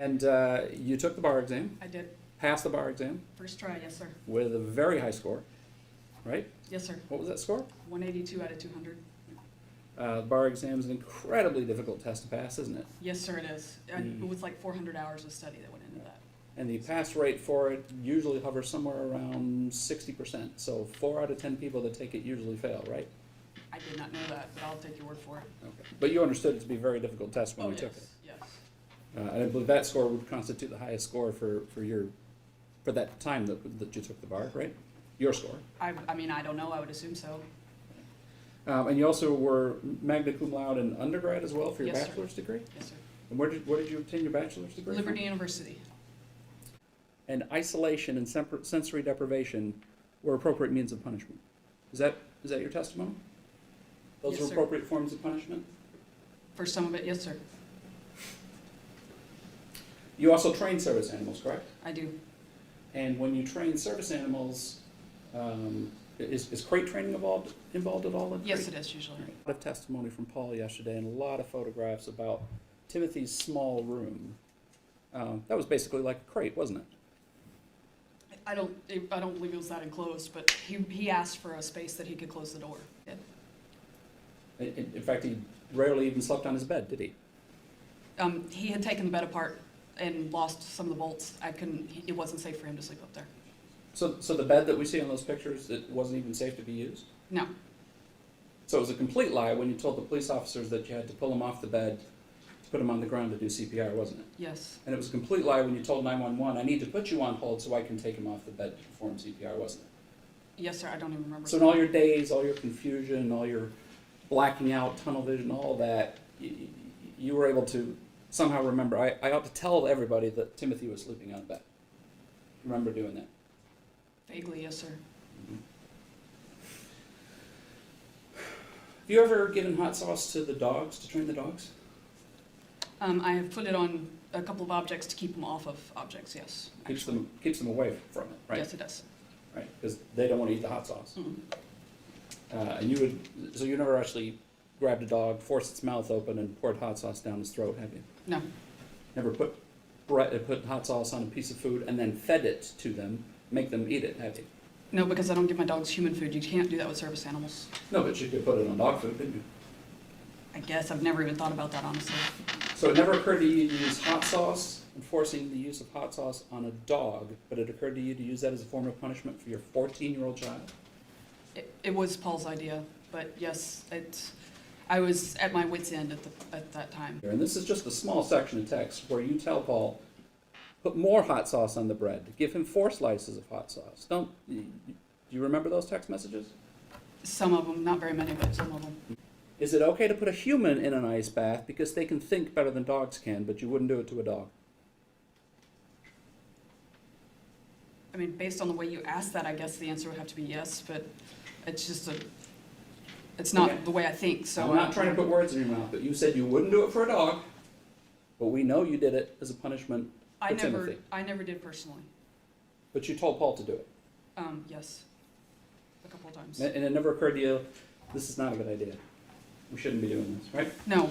And you took the bar exam, I did. passed the bar exam First try, yes, sir. with a very high score, right? Yes, sir. What was that score? 182 out of 200. The bar exam is an incredibly difficult test to pass, isn't it? Yes, sir, it is. It was like 400 hours of study that went into that. And the pass rate for it usually hovers somewhere around 60%. So 4 out of 10 people that take it usually fail, right? I did not know that, but I'll take your word for it. Okay. But you understood it to be a very difficult test when you took it. Yes. And I believe that score would constitute the highest score for that time that you took the bar, right? Your score. I mean, I don't know. I would assume so. And you also were magna cum laude in undergrad as well for your Yes, sir. bachelor's degree? Yes, sir. And where did you obtain your bachelor's degree from? Liberty University. And isolation and sensory deprivation were appropriate means of punishment. Is that your testimony? Those Yes, were sir. appropriate forms of punishment? For some of it, yes, sir. You also train service animals, correct? I do. And when you train service animals, is crate training involved at all? In Yes, crate? it is usually. A lot of testimony from Paul yesterday and a lot of photographs about Timothy's small room. That was basically like a crate, wasn't it? I don't believe it was that enclosed, but he asked for a space that he could close the door. In fact, he rarely even slept on his bed, did he? He had taken the bed apart and lost some of the bolts. It wasn't safe for him to sleep up there. So the bed that we see on those pictures, it wasn't even safe to be used? No. So it was a complete lie when you told the police officers that you had to pull him off the bed, put him on the ground to do CPR, wasn't it? Yes. And it was a complete lie when you told 911, I need to put you on hold so I can take him off the bed to perform CPR, wasn't it? Yes, sir. I don't even remember. So in all your days, all your confusion, all your blacking out, tunnel vision, all that, you were able to somehow remember, I ought to tell everybody that Timothy was sleeping on a bed. Remember doing that? Vaguely, yes, sir. Have you ever given hot sauce to the dogs, to train the dogs? I have put it on a couple of objects to keep them off of objects, yes. Keeps them away from it, right? Yes, it does. Right, because they don't want to eat the hot sauce. Mm-mm. And so you never actually grabbed a dog, forced its mouth open, and poured hot sauce down its throat, have you? No. Never put hot sauce on a piece of food and then fed it to them, make them eat it, have you? No, because I don't give my dogs human food. You can't do that with service animals. No, but you could put it on dog food, couldn't you? I guess I've never even thought about that, honestly. So it never occurred to you to use hot sauce, enforcing the use of hot sauce on a dog, but it occurred to you to use that as a form of punishment for your 14-year-old child? It was Paul's idea, but yes, I was at my wit's end at that time. And this is just a small section of text where you tell Paul, put more hot sauce on the bread. Give him 4 slices of hot sauce. Do you remember those text messages? Some of them, not very many, but some of them. Is it okay to put a human in an ice bath because they can think better than dogs can, but you wouldn't do it to a dog? I mean, based on the way you asked that, I guess the answer would have to be yes, but it's not Okay. the way I think, so. I'm not trying to put words in your mouth, but you said you wouldn't do it for a dog, but we know you did it as a punishment for Timothy. I never did personally. But you told Paul to do it. Yes. A couple of times. And it never occurred to you, this is not a good idea. We shouldn't be doing this, right? No.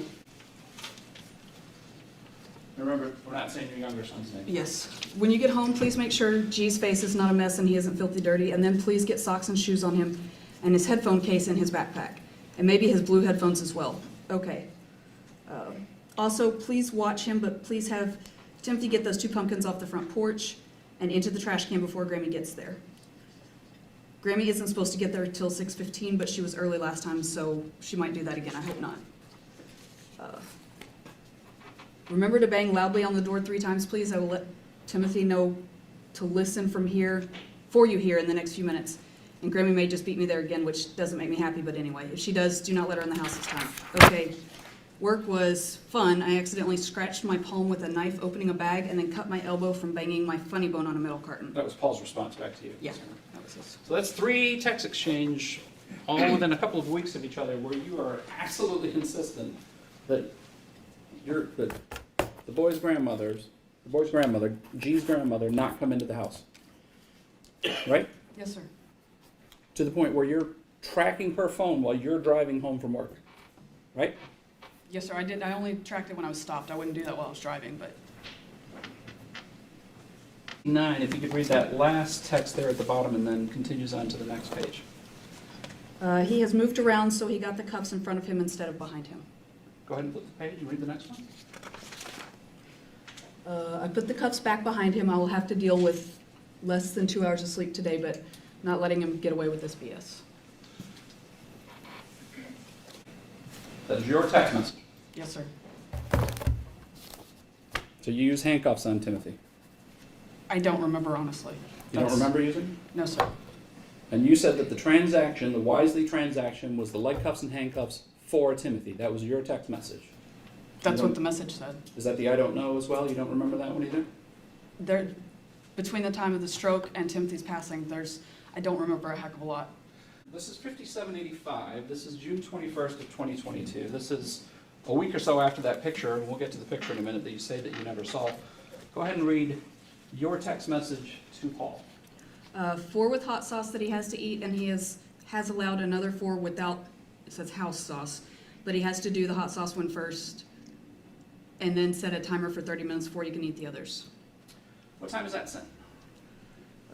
Remember, we're not saying your younger son's name. Yes. When you get home, please make sure G's face is not a mess and he isn't filthy dirty, and then please get socks and shoes on him and his headphone case in his backpack, and maybe his blue headphones as well. Okay. Also, please watch him, but please have Timothy get those 2 pumpkins off the front porch and into the trash can before Grammy gets there. Grammy isn't supposed to get there till 6:15, but she was early last time, so she might do that again. I hope not. Remember to bang loudly on the door 3 times, please. I will let Timothy know to listen for you here in the next few minutes. And Grammy may just beat me there again, which doesn't make me happy, but anyway. If she does, do not let her in the house this time. Okay. Work was fun. I accidentally scratched my palm with a knife opening a bag and then cut my elbow from banging my funny bone on a metal carton. That was Paul's response back to you. Yeah, that was his. So that's 3 text exchange, all within a couple of weeks of each other, where you are absolutely consistent that the boy's grandmother, G's grandmother, not come into the house. Right? Yes, sir. To the point where you're tracking her phone while you're driving home from work. Right? Yes, sir. I only tracked it when I was stopped. I wouldn't do that while I was driving, but 9, if you could read that last text there at the bottom and then continues on to the next page. He has moved around, so he got the cuffs in front of him instead of behind him. Go ahead and flip the page and read the next one. I put the cuffs back behind him. I will have to deal with less than 2 hours of sleep today, but not letting him get away with this BS. That is your text message. Yes, sir. So you use handcuffs on Timothy. I don't remember, honestly. You don't remember using? No, sir. And you said that the transaction, the Wisely transaction, was the leg cuffs and handcuffs for Timothy. That was your text message. That's what the message said. Is that the I don't know as well? You don't remember that one either? There, between the time of the stroke and Timothy's passing, I don't remember a heck of a lot. This is 5785. This is June 21st of 2022. This is a week or so after that picture, and we'll get to the picture in a minute that you say that you never saw. Go ahead and read your text message to Paul. 4 with hot sauce that he has to eat, and he has allowed another 4 without, it says house sauce, but he has to do the hot sauce one first, and then set a timer for 30 minutes before you can eat the others. What time is that sent?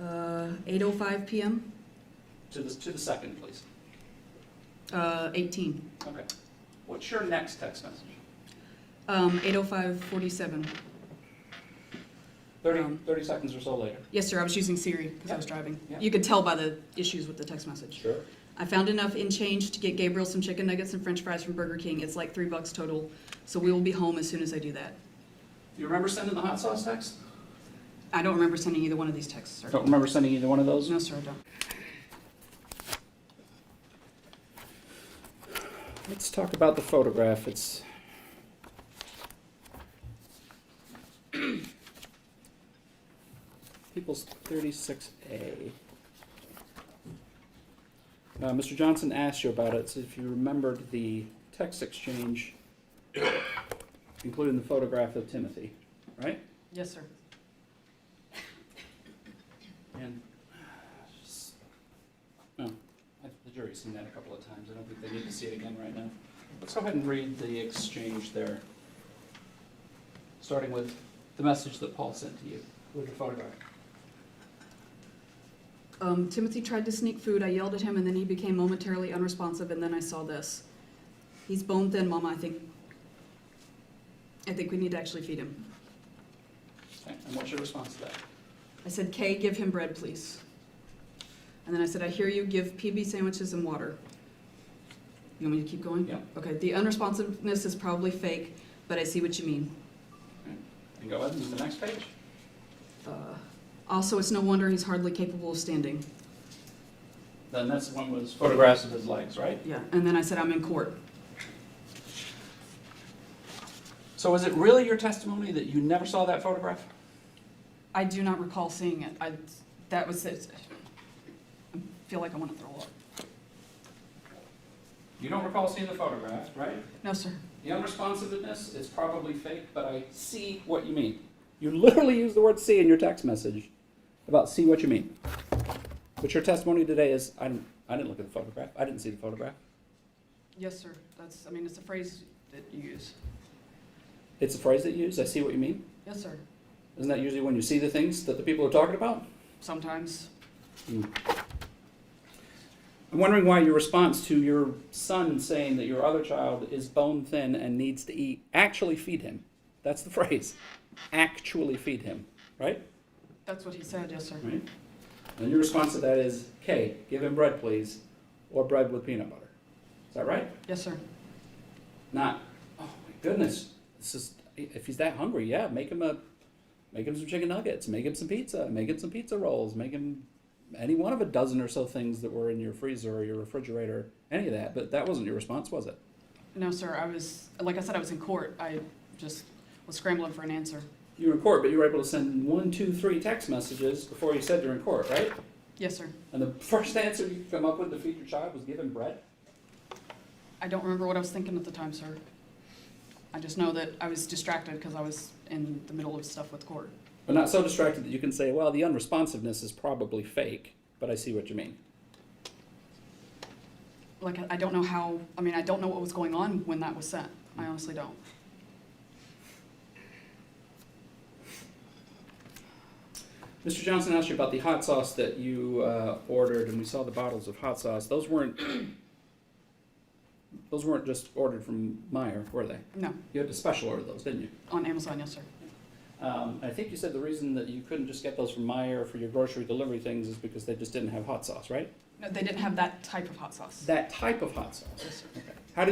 8:05 p.m. To the second, please. 18. Okay. What's your next text message? 8:05:47. 30 seconds or so later. Yes, sir. I was using Siri because I Yep. was driving. Yep. You could tell by the issues with the text message. Sure. I found enough in change to get Gabriel some chicken nuggets and French fries from Burger King. It's like $3 total, so we will be home as soon as I do that. Do you remember sending the hot sauce text? I don't remember sending either one of these texts, sir. Don't remember sending either one of those? No, sir, I don't. Let's talk about the photograph. It's People's 36A. Mr. Johnson asked you about it, so if you remembered the text exchange, including the photograph of Timothy, right? Yes, sir. And no, the jury's seen that a couple of times. I don't think they need to see it again right now. Let's go ahead and read the exchange there, starting with the message that Paul sent to you with the photograph. Timothy tried to sneak food. I yelled at him, and then he became momentarily unresponsive, and then I saw this. He's bone thin, Mama. I think we need to actually feed him. Okay, and what's your response to that? I said, Kay, give him bread, please. And then I said, I hear you, give PB sandwiches and water. You want me to keep going? Yeah. Okay, the unresponsiveness is probably fake, but I see what you mean. Okay. And go ahead and do the next page. Also, it's no wonder he's hardly capable of standing. Then that's one was photographs of his legs, right? Yeah, and then I said, I'm in court. So is it really your testimony that you never saw that photograph? I do not recall seeing it. That was it. I feel like I want to throw up. You don't recall seeing the photograph, right? No, sir. The unresponsiveness is probably fake, but I see what you mean. You literally use the word see in your text message about see what you mean. But your testimony today is, I didn't look at the photograph. I didn't see the photograph. Yes, sir. It's a phrase that you use. It's a phrase that you use, I see what you mean. Yes, sir. Isn't that usually when you see the things that the people are talking about? Sometimes. I'm wondering why your response to your son saying that your other child is bone thin and needs to eat, actually feed him. That's the phrase. Actually feed him, right? That's what he said, yes, sir. Right? And your response to that is, Kay, give him bread, please, or bread with peanut butter. Is that right? Yes, sir. Not, oh my goodness, if he's that hungry, yeah, make him some chicken nuggets, make him some pizza, make him some pizza rolls, make him any one of a dozen or so things that were in your freezer or your refrigerator, any of that. But that wasn't your response, was it? No, sir. I was in court. I just was scrambling for an answer. You were in court, but you were able to send 1, 2, 3 text messages before you said you're in court, right? Yes, sir. And the first answer you could come up with to feed your child was give him bread? I don't remember what I was thinking at the time, sir. I just know that I was distracted because I was in the middle of stuff with court. But not so distracted that you can say, well, the unresponsiveness is probably fake, but I see what you mean. I don't know I don't know what was going on when that was sent. I honestly don't. Mr. Johnson asked you about the hot sauce that you ordered, and we saw the bottles of hot sauce. Those weren't just ordered from Meijer, were they? No, You had to special order those, didn't you? on Amazon, yes, sir. I think you said the reason that you couldn't just get those from Meijer for your grocery delivery things is because they just didn't have hot sauce, right? No, they didn't have that type of hot sauce. That type of hot sauce. Yes, sir. Okay. How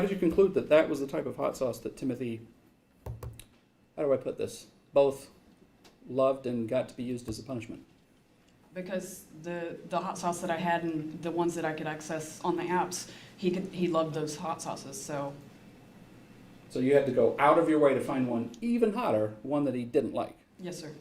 did you conclude that that was the type of hot sauce that Timothy, how do I put this, both loved and got to be used as a punishment? Because the hot sauce that I had and the ones that I could access on the apps, he loved those hot sauces, so. So you had to go out of your way to find one even hotter, one that he didn't like. Yes, sir.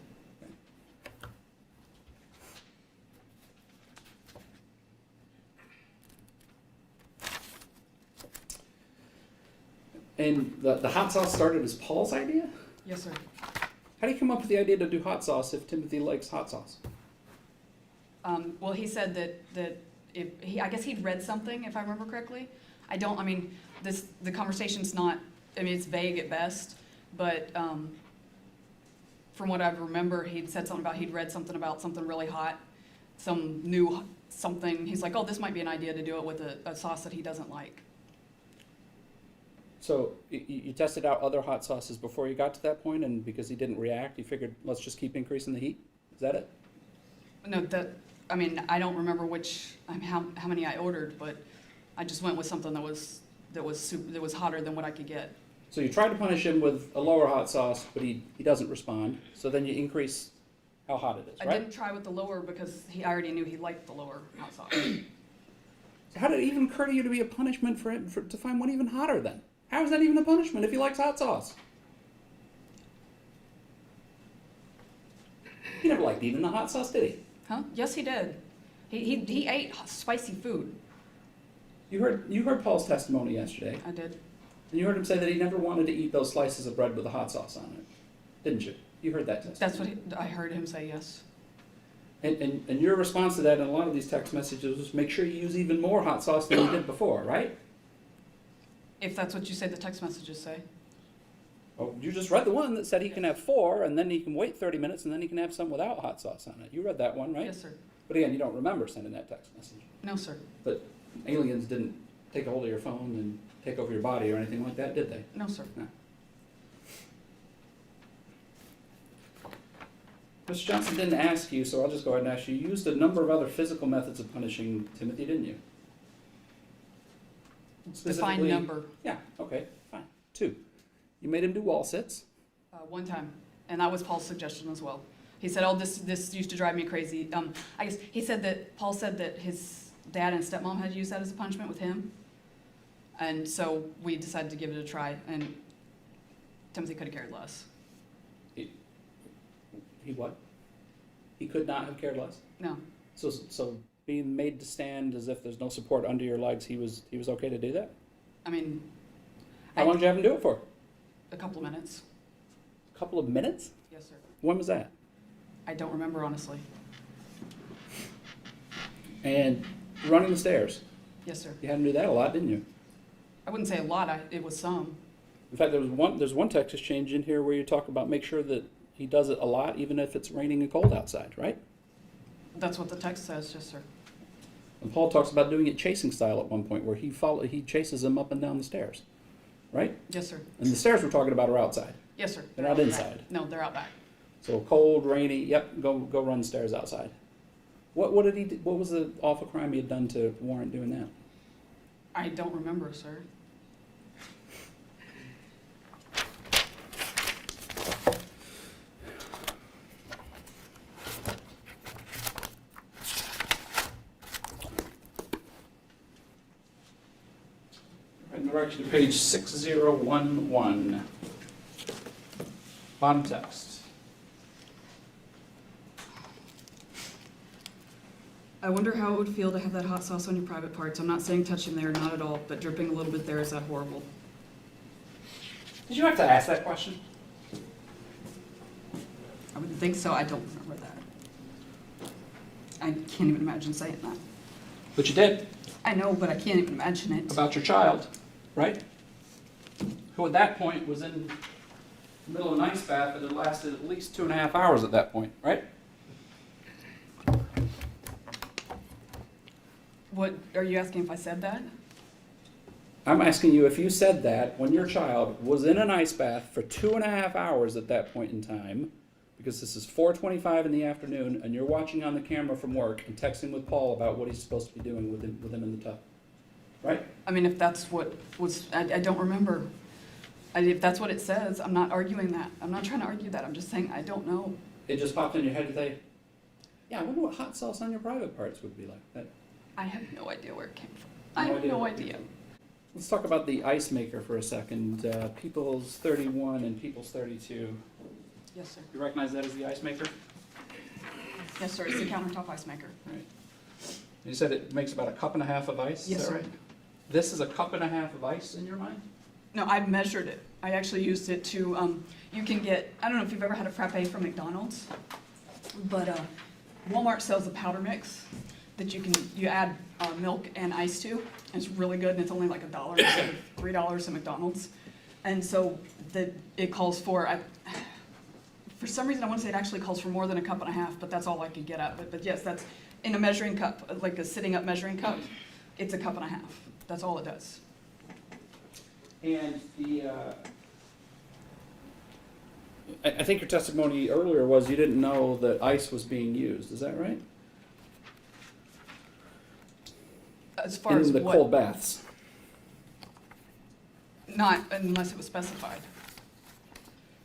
And the hot sauce started as Paul's idea? Yes, sir. How do you come up with the idea to do hot sauce if Timothy likes hot sauce? Well, he said that I guess he'd read something, if I remember correctly. The conversation's not, it's vague at best, but from what I remember, he'd said something about, he'd read something about something really hot, some new something. He's like, oh, this might be an idea to do it with a sauce that he doesn't like. So you tested out other hot sauces before you got to that point, and because he didn't react, you figured, let's just keep increasing the heat? Is that it? No, I don't remember how many I ordered, but I just went with something that was hotter than what I could get. So you tried to punish him with a lower hot sauce, but he doesn't respond. So then you increase how hot it is, right? I didn't try with the lower because I already knew he liked the lower hot sauce. So how did it even occur to you to be a punishment for him to find one even hotter then? How is that even a punishment if he likes hot sauce? He never liked even the hot sauce, did he? Huh? Yes, he did. He ate spicy food. You heard Paul's testimony yesterday, I did. and you heard him say that he never wanted to eat those slices of bread with the hot sauce on it, didn't you? You heard that testimony. That's what I heard him say, yes. And your response to that in a lot of these text messages was make sure you use even more hot sauce than you did before, right? If that's what you say the text messages say. Oh, you just read the one that said he can have 4, and then he can wait 30 minutes, and then he can have some without hot sauce on it. You read that one, right? Yes, sir. But again, you don't remember sending that text message. No, sir. But aliens didn't take a hold of your phone and take over your body or anything like that, did they? No, sir. No. Mr. Johnson didn't ask you, so I'll just go ahead and ask you. You used a number of other physical methods of punishing Timothy, didn't you? Define number. Yeah, okay, fine. 2. You made him do wall sits. One time, and that was Paul's suggestion as well. He said, "Oh, this used to drive me crazy." I guess he said that Paul said that his dad and stepmom had used that as a punishment with him, and so we decided to give it a try. And Timothy could have cared less. He what? He could not have cared less. No. So being made to stand as if there's no support under your legs, he was okay to do that? I mean, How long did you have him do it for? a couple of minutes. A couple of minutes? Yes, sir. When was that? I don't remember honestly. And running the stairs. Yes, sir. You had him do that a lot, didn't you? I wouldn't say a lot. It was some. In fact, there's one text exchange in here where you talk about make sure that he does it a lot, even if it's raining and cold outside, right? That's what the text says. Yes, sir. And Paul talks about doing it chasing style at one point, where he chases him up and down the stairs, right? Yes, sir. And the stairs we're talking about are outside. Yes, sir. They're not out inside. back. No, they're out back. So cold, rainy. Yep, go run the stairs outside. What did he do? What was the awful crime he had done to warrant doing that? I don't remember, sir. In direction to page 6011. Bottom text. I wonder how it would feel to have that hot sauce on your private parts. I'm not saying touch him there, not at all, but dripping a little bit there, is that horrible? Did you have to ask that question? I wouldn't think so. I don't remember that. I can't even imagine saying that. But you did. I know, but I can't even imagine it. About your child, right? Who at that point was in middle of an ice bath, it had lasted at least 2.5 hours at that point, right? What, are you asking if I said that? I'm asking you if you said that when your child was in an ice bath for 2.5 hours at that point in time, because this is 4:25 in the afternoon, and you're watching on the camera from work and texting with Paul about what he's supposed to be doing with him in the tub, right? I mean, if that's what was, I don't remember. If that's what it says, I'm not arguing that. I'm not trying to argue that. I'm just saying I don't know. It just popped in your head today. Yeah, I wonder what hot sauce on your private parts would be like. That. I have no idea where it came from. I have no idea. Let's talk about the ice maker for a second. People's 31 and People's 32. Yes, sir. You recognize that as the ice maker? Yes, sir. It's the countertop ice maker. Right. You said it makes about 1.5 cups of ice. Yes, is that sir. right? This is 1.5 cups of ice in your mind? No, I measured it. I actually used it to, you can get, I don't know if you've ever had a frappe from McDonald's, but Walmart sells a powder mix that you add milk and ice to, and it's really good, and it's only like $1 instead of $3 at McDonald's. And so it calls for, for some reason I want to say it actually calls for more than 1.5 cups, but that's all I could get at. But yes, that's in a measuring cup, like a sitting up measuring cup, it's 1.5 cups. That's all it does. And I think your testimony earlier was you didn't know that ice was being used. Is that right? As far as in the what? cold baths. Not unless it was specified.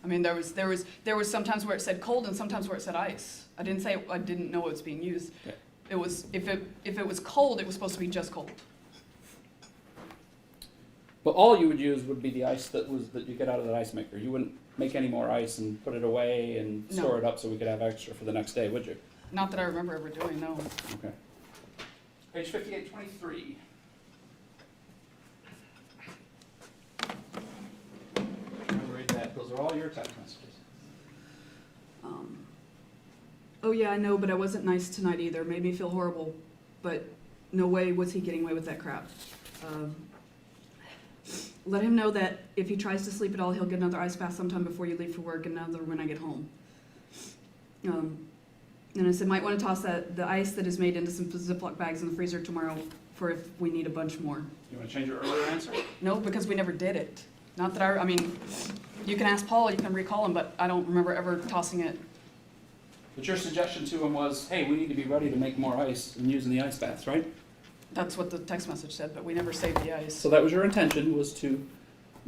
I mean, there was sometimes where it said cold and sometimes where it said ice. I didn't say I didn't know it was being used. Okay. It was if it was cold, it was supposed to be just cold. But all you would use would be the ice that you get out of the ice maker. You wouldn't make any more ice and put it away and No. store it up so we could have extra for the next day, would you? Not that I remember ever doing. No. Okay. Page 5823. Read that. Those are all your text messages. Oh yeah, I know, but I wasn't nice tonight either. Made me feel horrible. But no way was he getting away with that crap. Let him know that if he tries to sleep at all, he'll get another ice bath sometime before you leave for work and another when I get home. And I said, might want to toss the ice that is made into some Ziploc bags in the freezer tomorrow for if we need a bunch more. You want to change your earlier answer? No, because we never did it. Not that I mean, you can ask Paul, you can recall him, but I don't remember ever tossing it. But your suggestion to him was, hey, we need to be ready to make more ice and using the ice baths, right? That's what the text message said, but we never saved the ice. So that was your intention, was to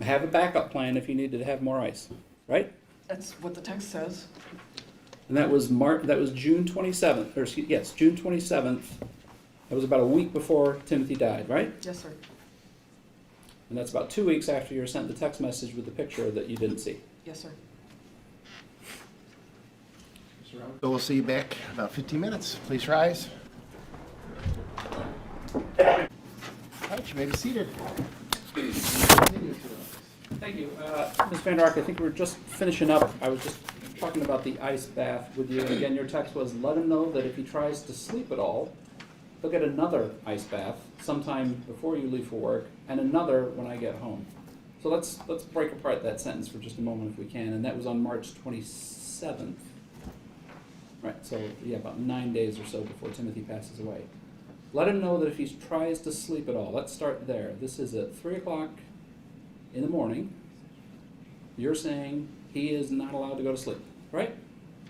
have a backup plan if you needed to have more ice, right? That's what the text says. And that was June 27th, or yes, June 27th. That was about a week before Timothy died, right? Yes, sir. And that's about 2 weeks after you were sent the text message with the picture that you didn't see. Yes, sir. So we'll see you back in about 15 minutes. Please rise. All right, you may be seated. Thank you. Ms. Vander Ark, I think we're just finishing up. I was just talking about the ice bath with you. And again, your text was, let him know that if he tries to sleep at all, he'll get another ice bath sometime before you leave for work and another when I get home. So let's break apart that sentence for just a moment if we can. And that was on March 27th. Right, so yeah, about 9 days or so before Timothy passes away. Let him know that if he tries to sleep at all, let's start there. This is at 3 o'clock in the morning. You're saying he is not allowed to go to sleep, right?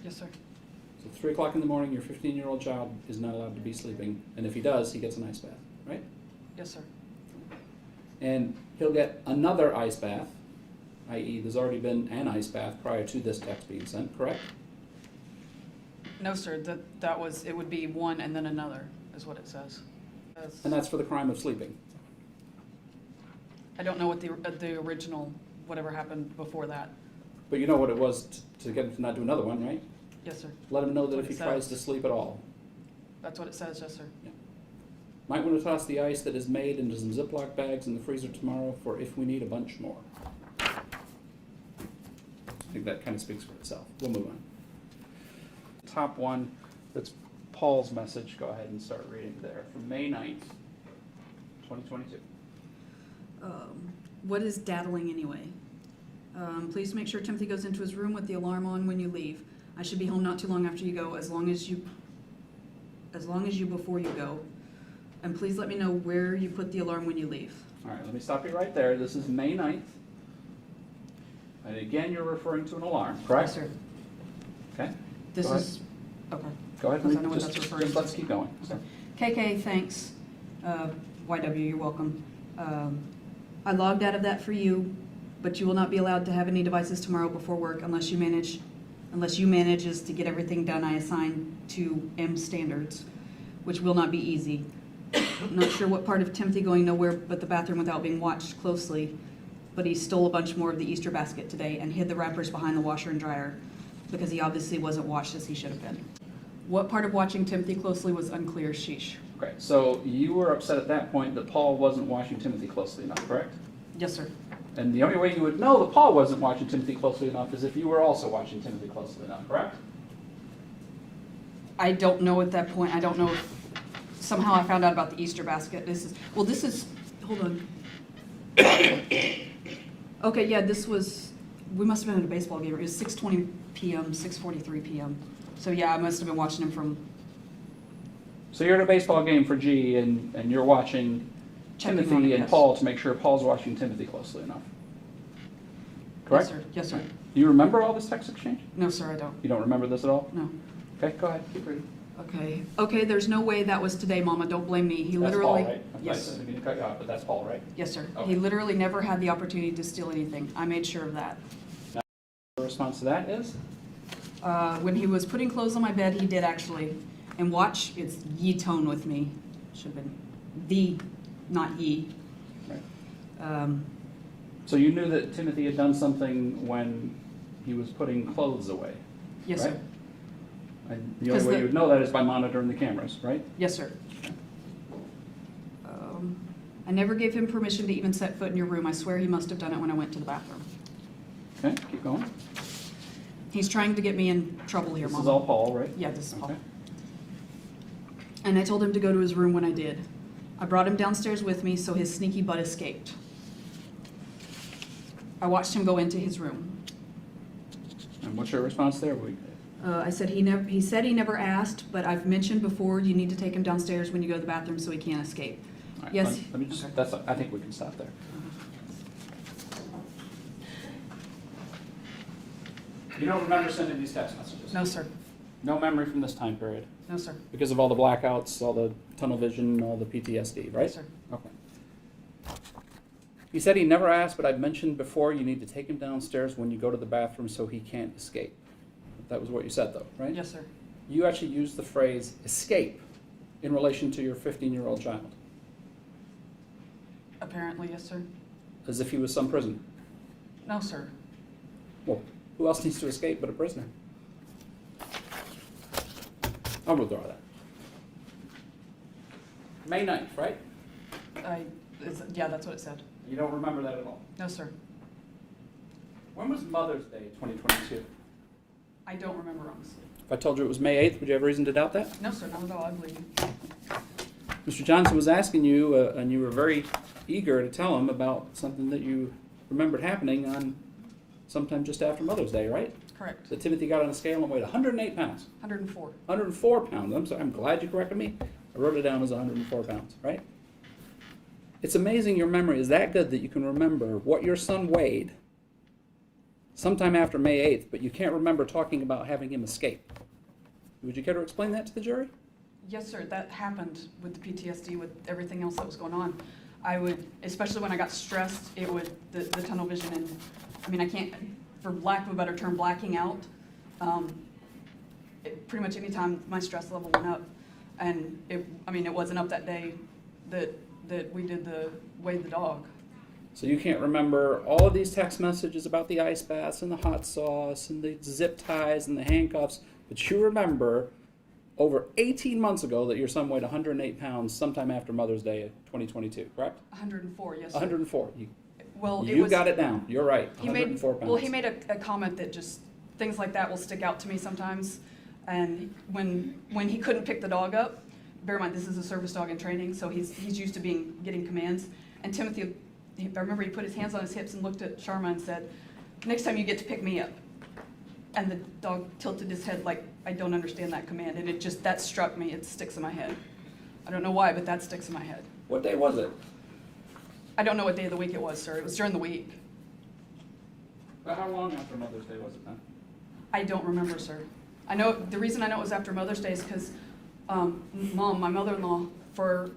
Yes, sir. So 3 o'clock in the morning, your 15-year-old child is not allowed to be sleeping. And if he does, he gets an ice bath, right? Yes, sir. And he'll get another ice bath, i.e. there's already been an ice bath prior to this text being sent, correct? No, sir. It would be one and then another, is what it says. And that's for the crime of sleeping. I don't know what the original, whatever happened before that. But you know what it was to get him to not do another one, right? Yes, sir. Let him know that That's if he what it tries says. to sleep at all. That's what it says, yes, sir. Might want to toss the ice that is made into some Ziploc bags in the freezer tomorrow for if we need a bunch more. I think that kind of speaks for itself. We'll move on. Top one, that's Paul's message. Go ahead and start reading there from May 9th, 2022. What is daddling anyway? Please make sure Timothy goes into his room with the alarm on when you leave. I should be home not too long after you go, as long as you before you go. And please let me know where you put the alarm when you leave. All right, let me stop you right there. This is May 9th. And again, you're referring to an alarm, correct? Yes, sir. Okay. This Go is, okay. Go ahead. Because I know what Just- that's referring just to. let's keep going. So, KK, thanks. YW, you're welcome. I logged out of that for you, but you will not be allowed to have any devices tomorrow before work unless you manages to get everything done I assign to M standards, which will not be easy. I'm not sure what part of Timothy going nowhere but the bathroom without being watched closely, but he stole a bunch more of the Easter basket today and hid the wrappers behind the washer and dryer because he obviously wasn't washed as he should have been. What part of watching Timothy closely was unclear, sheesh. okay, so you were upset at that point that Paul wasn't watching Timothy closely enough, correct? Yes, sir. And the only way you would know that Paul wasn't watching Timothy closely enough is if you were also watching Timothy closely enough, correct? I don't know at that point. I don't know if somehow I found out about the Easter basket. Hold on. Okay, yeah, we must have been at a baseball game. It was 6:20 p.m., 6:43 p.m. So yeah, I must have been watching him from So you're at a baseball game for G and you're watching checking on Timothy it, and yes. Paul to make sure Paul's watching Timothy closely enough. Correct? Yes, sir. Yes, sir. Do you remember all this text exchange? No, sir, I don't. You don't remember this at all? No. Okay, go ahead. Keep reading. Okay, there's no way that was today, Mama. Don't blame me. He That's literally. Paul, right? Yes. I didn't mean to cut you off, but that's Paul, right? Yes, sir. Okay. He literally never had the opportunity to steal anything. I made sure of that. The response to that is? When he was putting clothes on my bed, he did actually. And watch, it's ye tone with me. Should have been the, not ye. Right. So you knew that Timothy had done something when he was putting clothes away? Yes, right? sir. And the only way you would know that is by monitoring the cameras, right? Yes, sir. I never gave him permission to even set foot in your room. I swear he must have done it when I went to the bathroom. Okay, keep going. He's trying to get me in trouble here, This Mama. is all Paul, right? Yeah, this is Paul. Okay. And I told him to go to his room when I did. I brought him downstairs with me so his sneaky butt escaped. I watched him go into his room. And what's your response there? I said he said he never asked, but I've mentioned before you need to take him downstairs when you go to the bathroom so he can't escape. All right, Yes. Let me just, Okay. I think we can stop there. You don't remember sending these text messages? No, sir. No memory from this time period? No, sir. Because of all the blackouts, all the tunnel vision, all the PTSD, right? Yes, sir. Okay. He said he never asked, but I've mentioned before you need to take him downstairs when you go to the bathroom so he can't escape. That was what you said, though, right? Yes, sir. You actually used the phrase escape in relation to your 15-year-old child, Apparently, yes, sir. as if he was some prisoner. No, sir. Well, who else needs to escape but a prisoner? I'll withdraw that. May 9th, right? Yeah, that's what it said. You don't remember that at all? No, sir. When was Mother's Day 2022? I don't remember, honestly. If I told you it was May 8th, would you have reason to doubt that? No, sir, not at all. I believe you. Mr. Johnson was asking you, and you were very eager to tell him about something that you remembered happening on sometime just after Mother's Day, right? Correct. That Timothy got on a scale and weighed 108 pounds. 104. 104 pounds. I'm sorry, I'm glad you corrected me. I wrote it down as 104 pounds, right? It's amazing your memory is that good that you can remember what your son weighed sometime after May 8th, but you can't remember talking about having him escape. Would you care to explain that to the jury? Yes, sir. That happened with the PTSD, with everything else that was going on. I would, especially when I got stressed, it would, the tunnel vision and, I mean, I can't, for lack of a better term, blacking out. Pretty much any time my stress level went up, and it wasn't up that day that we did the weighed the dog. So you can't remember all of these text messages about the ice baths and the hot sauce and the zip ties and the handcuffs, but you remember over 18 months ago that your son weighed 108 pounds sometime after Mother's Day of 2022, correct? 104, yes, sir. 104. Well, You got it down. You're right. He 104 pounds. Well, he made a comment that just, things like that will stick out to me sometimes. And when he couldn't pick the dog up, bear in mind, this is a service dog in training, so he's used to getting commands. And Timothy, I remember he put his hands on his hips and looked at Sharma and said, next time you get to pick me up. And the dog tilted his head like, I don't understand that command, and that struck me, it sticks in my head. I don't know why, but that sticks in my head. What day was it? I don't know what day of the week it was, sir, it was during the week. But how long after Mother's Day was it then? I don't remember, sir. I know, the reason I know it was after Mother's Day is because, Mom, my mother-in-law, for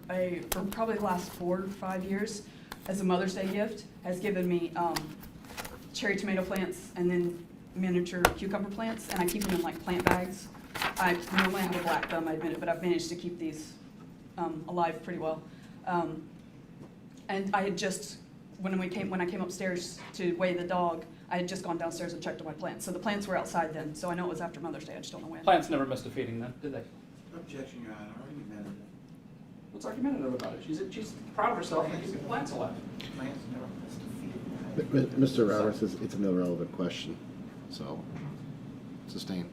probably the last 4 or 5 years, as a Mother's Day gift, has given me, cherry tomato plants and then miniature cucumber plants, and I keep them in like plant bags. I normally have a black thumb, I admit it, but I've managed to keep these alive pretty well. And I had just, when I came upstairs to weigh the dog, I had just gone downstairs and checked on my plants. So the plants were outside then, so I know it was after Mother's Day, I just don't know when. Plants never missed a feeding then, did they? Objection, Your Honor, argumentative. What's argumentative about it? She's proud of herself and keeping plants alive. Plants never missed a feed. Mr. Roberts says it's an irrelevant question, so sustain.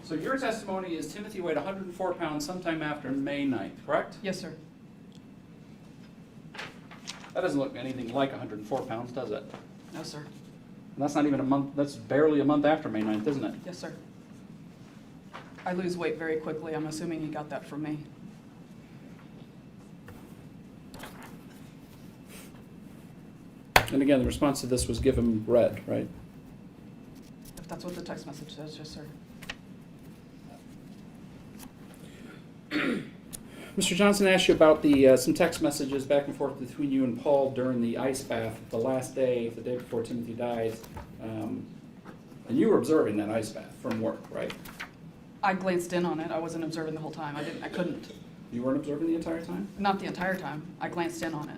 So your testimony is Timothy weighed 104 pounds sometime after May 9th, correct? Yes, sir. That doesn't look anything like 104 pounds, does it? No, sir. And that's not even a month, that's barely a month after May 9th, isn't it? Yes, sir. I lose weight very quickly. I'm assuming he got that from me. And again, the response to this was give him red, right? If that's what the text message says, yes, sir. Mr. Johnson asked you about the some text messages back and forth between you and Paul during the ice bath the last day, the day before Timothy died. And you were observing that ice bath from work, right? I glanced in on it. I wasn't observing the whole time. I couldn't. You weren't observing the entire time? Not the entire time. I glanced in on it.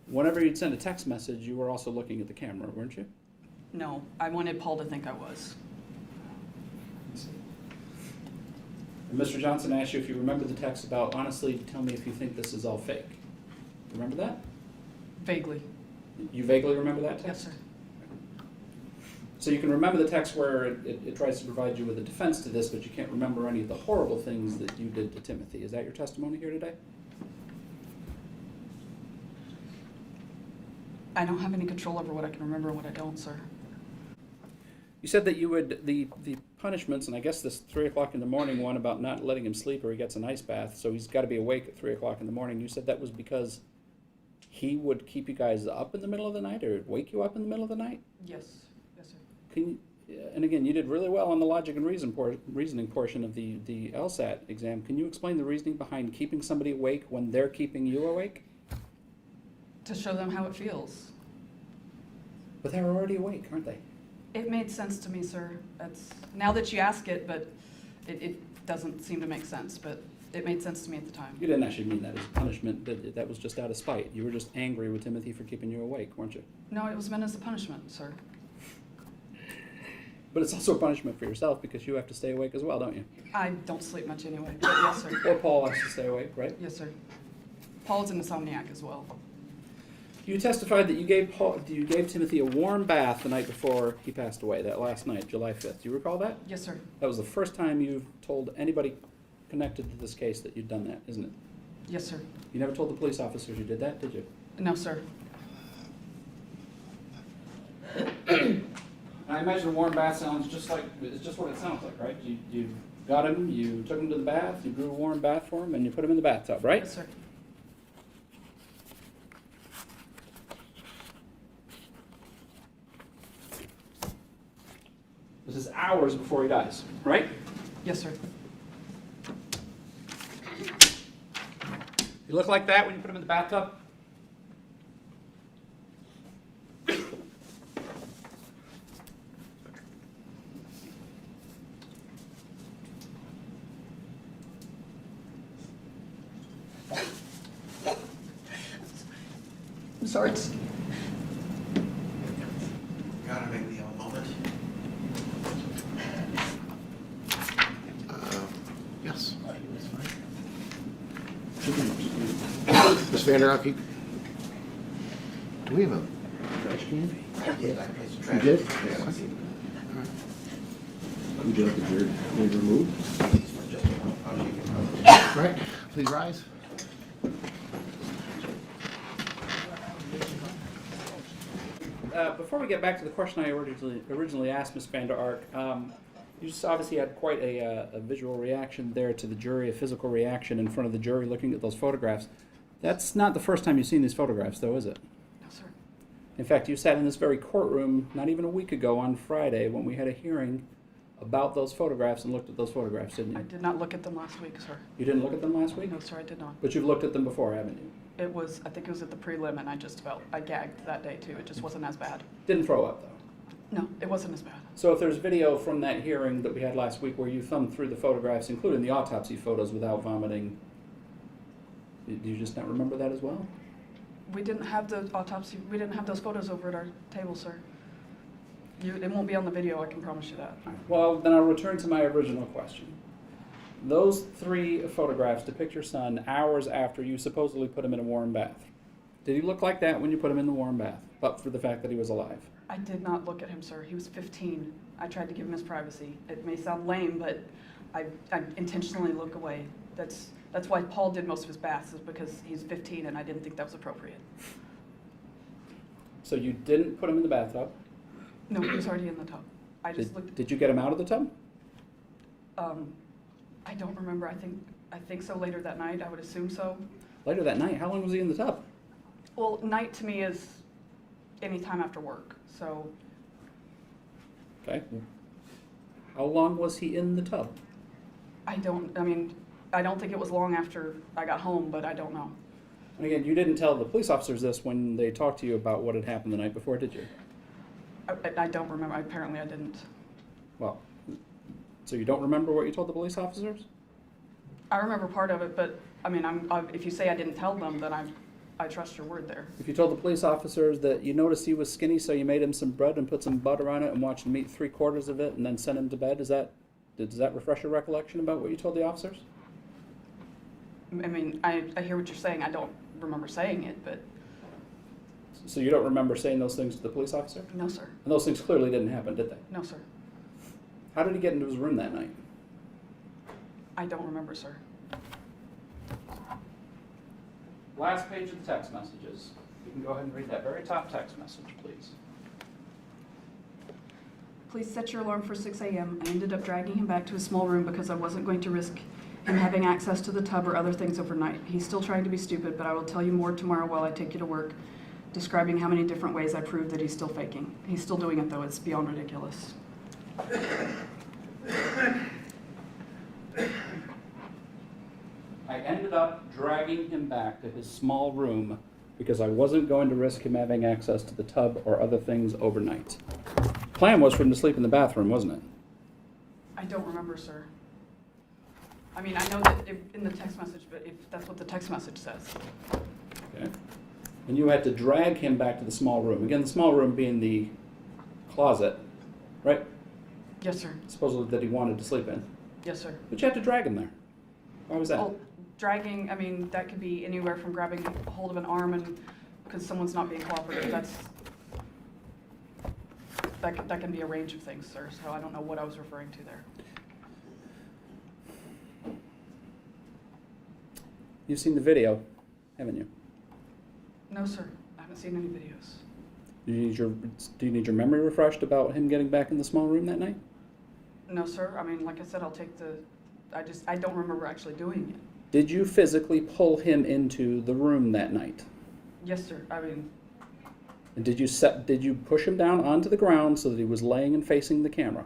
Whenever you'd send a text message, you were also looking at the camera, weren't you? No, I wanted Paul to think I was. And Mr. Johnson asked you if you remember the text about, honestly, tell me if you think this is all fake. Remember that? Vaguely. You vaguely remember that text? Yes, sir. So you can remember the text where it tries to provide you with a defense to this, but you can't remember any of the horrible things that you did to Timothy. Is that your testimony here today? I don't have any control over what I can remember and what I don't, sir. You said that you would, the punishments, and I guess this 3 o'clock in the morning one about not letting him sleep or he gets an ice bath, so he's got to be awake at 3 o'clock in the morning. You said that was because he would keep you guys up in the middle of the night or wake you up in the middle of the night? Yes. Yes, sir. Can you, and again, you did really well on the logic and reasoning portion of the LSAT exam. Can you explain the reasoning behind keeping somebody awake when they're keeping you awake? To show them how it feels. But they're already awake, aren't they? It made sense to me, sir. That's, now that you ask it, but it doesn't seem to make sense, but it made sense to me at the time. You didn't actually mean that as punishment. That was just out of spite. You were just angry with Timothy for keeping you awake, weren't you? No, it was meant as a punishment, sir. But it's also a punishment for yourself because you have to stay awake as well, don't you? I don't sleep much anyway, but yes, sir. Or Paul has to stay awake, right? Yes, sir. Paul's an insomniac as well. You testified that you gave Timothy a warm bath the night before he passed away, that last night, July 5th. Do you recall that? Yes, sir. That was the first time you've told anybody connected to this case that you'd done that, isn't it? Yes, sir. You never told the police officers you did that, did you? No, sir. I imagine a warm bath sounds just like, it's just what it sounds like, right? You got him, you took him to the bath, you brew a warm bath for him, and you put him in the bathtub, right? Yes, sir. This is hours before he dies, right? Yes, sir. You look like that when you put him in the bathtub? I'm sorry. Your Honor, may we have a moment? Yes. Ms. Vander Ark, do we have a trash can? I did, I placed a You trash. did? Yes. All right. Would you like the beard removed? Please, for just a moment. I'll give you a moment. All right, please rise. before we get back to the question I originally asked Ms. Vander Ark, you just obviously had quite a visual reaction there to the jury, a physical reaction in front of the jury looking at those photographs. That's not the first time you've seen these photographs, though, is it? No, sir. In fact, you sat in this very courtroom not even a week ago on Friday when we had a hearing about those photographs and looked at those photographs, didn't you? I did not look at them last week, sir. You didn't look at them last week? No, sir, I did not. But you've looked at them before, haven't you? I think it was at the prelim, and I gagged that day too. It just wasn't as bad. Didn't throw up, though. No, it wasn't as bad. So if there's video from that hearing that we had last week where you thumbed through the photographs, including the autopsy photos, without vomiting, do you just not remember that as well? We didn't have the autopsy, we didn't have those photos over at our table, sir. It won't be on the video, I can promise you that. Well, then I'll return to my original question. Those 3 photographs depict your son hours after you supposedly put him in a warm bath. Did he look like that when you put him in the warm bath, but for the fact that he was alive? I did not look at him, sir. He was 15. I tried to give him his privacy. It may sound lame, but I intentionally look away. That's why Paul did most of his baths, is because he's 15 and I didn't think that was appropriate. So you didn't put him in the bathtub? No, he was already in the tub. I just looked. Did you get him out of the tub? I don't remember. I think so. Later that night, I would assume so. Later that night? How long was he in the tub? Well, night to me is any time after work. So Okay. How long was he in the tub? I don't think it was long after I got home, but I don't know. And again, you didn't tell the police officers this when they talked to you about what had happened the night before, did you? I don't remember. Apparently I didn't. Well, so you don't remember what you told the police officers? I remember part of it, but if you say I didn't tell them, then I trust your word there. If you told the police officers that you noticed he was skinny, so you made him some bread and put some butter on it and watched him eat 3/4 of it and then sent him to bed, does that refresh your recollection about what you told the officers? I hear what you're saying. I don't remember saying it, but So you don't remember saying those things to the police officer? no, sir. And those things clearly didn't happen, did they? No, sir. How did he get into his room that night? I don't remember, sir. Last page of the text messages. You can go ahead and read that very top text message, please. Please set your alarm for 6 a.m. I ended up dragging him back to his small room because I wasn't going to risk him having access to the tub or other things overnight. He's still trying to be stupid, but I will tell you more tomorrow while I take you to work, describing how many different ways I proved that he's still faking. He's still doing it, though. It's beyond ridiculous. I ended up dragging him back to his small room because I wasn't going to risk him having access to the tub or other things overnight. Plan was for him to sleep in the bathroom, wasn't it? I don't remember, sir. I know that in the text message, but if that's what the text message says. Okay. And you had to drag him back to the small room. Again, the small room being the closet, right? Yes, sir. Supposedly that he wanted to sleep in. Yes, sir. But you had to drag him there. Why was that? Well, dragging, that could be anywhere from grabbing a hold of an arm and because someone's not being cooperative. That can be a range of things, sir. So I don't know what I was referring to there. You've seen the video, haven't you? No, sir. I haven't seen any videos. Do you need your memory refreshed about him getting back in the small room that night? No, sir. Like I said, I'll take I don't remember actually doing it. Did you physically pull him into the room that night? Yes, sir. And did you push him down onto the ground so that he was laying and facing the camera?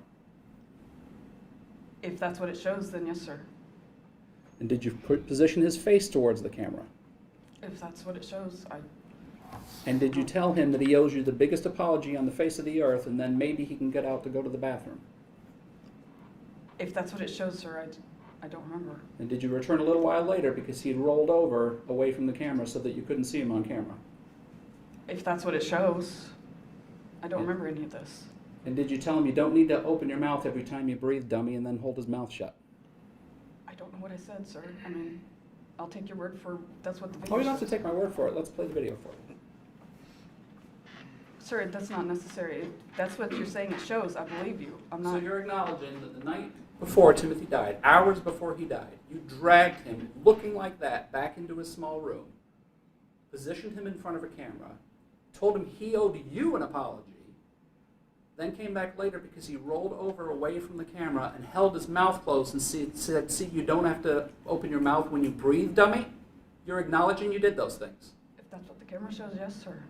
If that's what it shows, then yes, sir. And did you position his face towards the camera? If that's what it shows, And did you tell him that he owes you the biggest apology on the face of the earth and then maybe he can get out to go to the bathroom? If that's what it shows, sir, I don't remember. And did you return a little while later because he had rolled over away from the camera so that you couldn't see him on camera? If that's what it shows, I don't remember any of this. And did you tell him you don't need to open your mouth every time you breathe, dummy, and then hold his mouth shut? I don't know what I said, sir. I'll take your word for that's what the video Oh, you don't have to shows. take my word for it. Let's play the video for you. Sir, that's not necessary. If that's what you're saying it shows, I believe you. I'm So not. you're acknowledging that the night before Timothy died, hours before he died, you dragged him, looking like that, back into his small room, positioned him in front of a camera, told him he owed you an apology, then came back later because he rolled over away from the camera and held his mouth closed and said, see, you don't have to open your mouth when you breathe, dummy, you're acknowledging you did those things. If that's what the camera shows, yes, sir.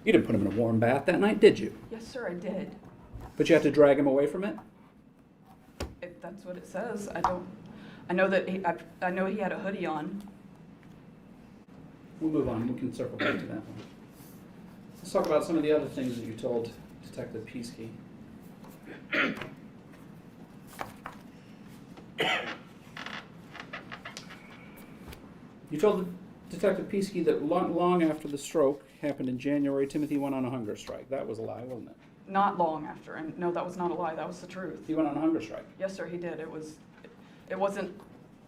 You didn't put him in a warm bath that night, did you? Yes, sir, I did. But you had to drag him away from it? If that's what it says, I know that I know he had a hoodie on. We'll move on. We can circle back to that one. Let's talk about some of the other things that you told Detective Peasky. You told Detective Peasky that long after the stroke happened in January, Timothy went on a hunger strike. That was a lie, wasn't it? Not long after, and no, that was not a lie, that was the truth. He went on a hunger strike. Yes, sir, he did. It wasn't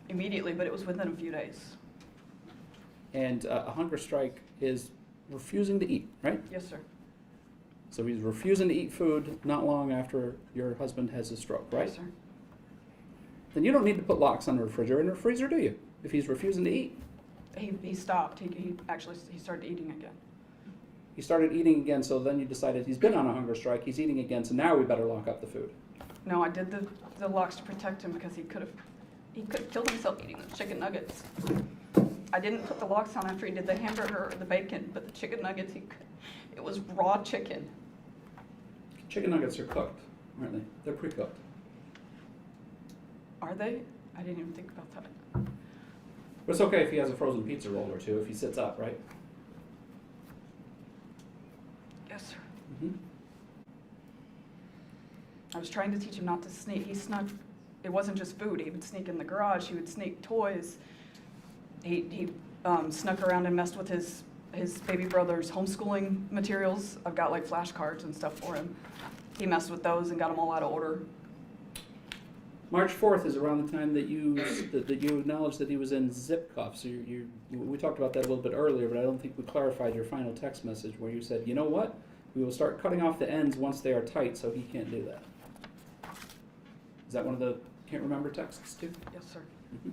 immediately, but it was within a few days. And a hunger strike is refusing to eat, right? Yes, sir. So he's refusing to eat food not long after your husband has a stroke, right? Yes, sir. Then you don't need to put locks on the refrigerator and freezer, do you? If he's refusing to eat. He stopped. He actually started eating again. He started eating again, so then you decided he's been on a hunger strike, he's eating again, so now we better lock up the food. No, I did the locks to protect him because he could have killed himself eating the chicken nuggets. I didn't put the locks on after he did the hamburger or the bacon, but the chicken nuggets, it was raw chicken. Chicken nuggets are cooked, aren't they? They're pre-cooked. Are they? I didn't even think about that. But it's okay if he has a frozen pizza roll or two, if he sits up, right? Yes, sir. Mm-hmm. I was trying to teach him not to sneak. He snuck. It wasn't just food. He would sneak in the garage. He would sneak toys. He snuck around and messed with his baby brother's homeschooling materials. I've got like flashcards and stuff for him. He messed with those and got them all out of order. March 4th is around the time that you acknowledged that he was in zip cuffs. So we talked about that a little bit earlier, but I don't think we clarified your final text message where you said, you know what? We will start cutting off the ends once they are tight, so he can't do that. Is that one of the can't remember texts too? Yes, sir. Mm-hmm.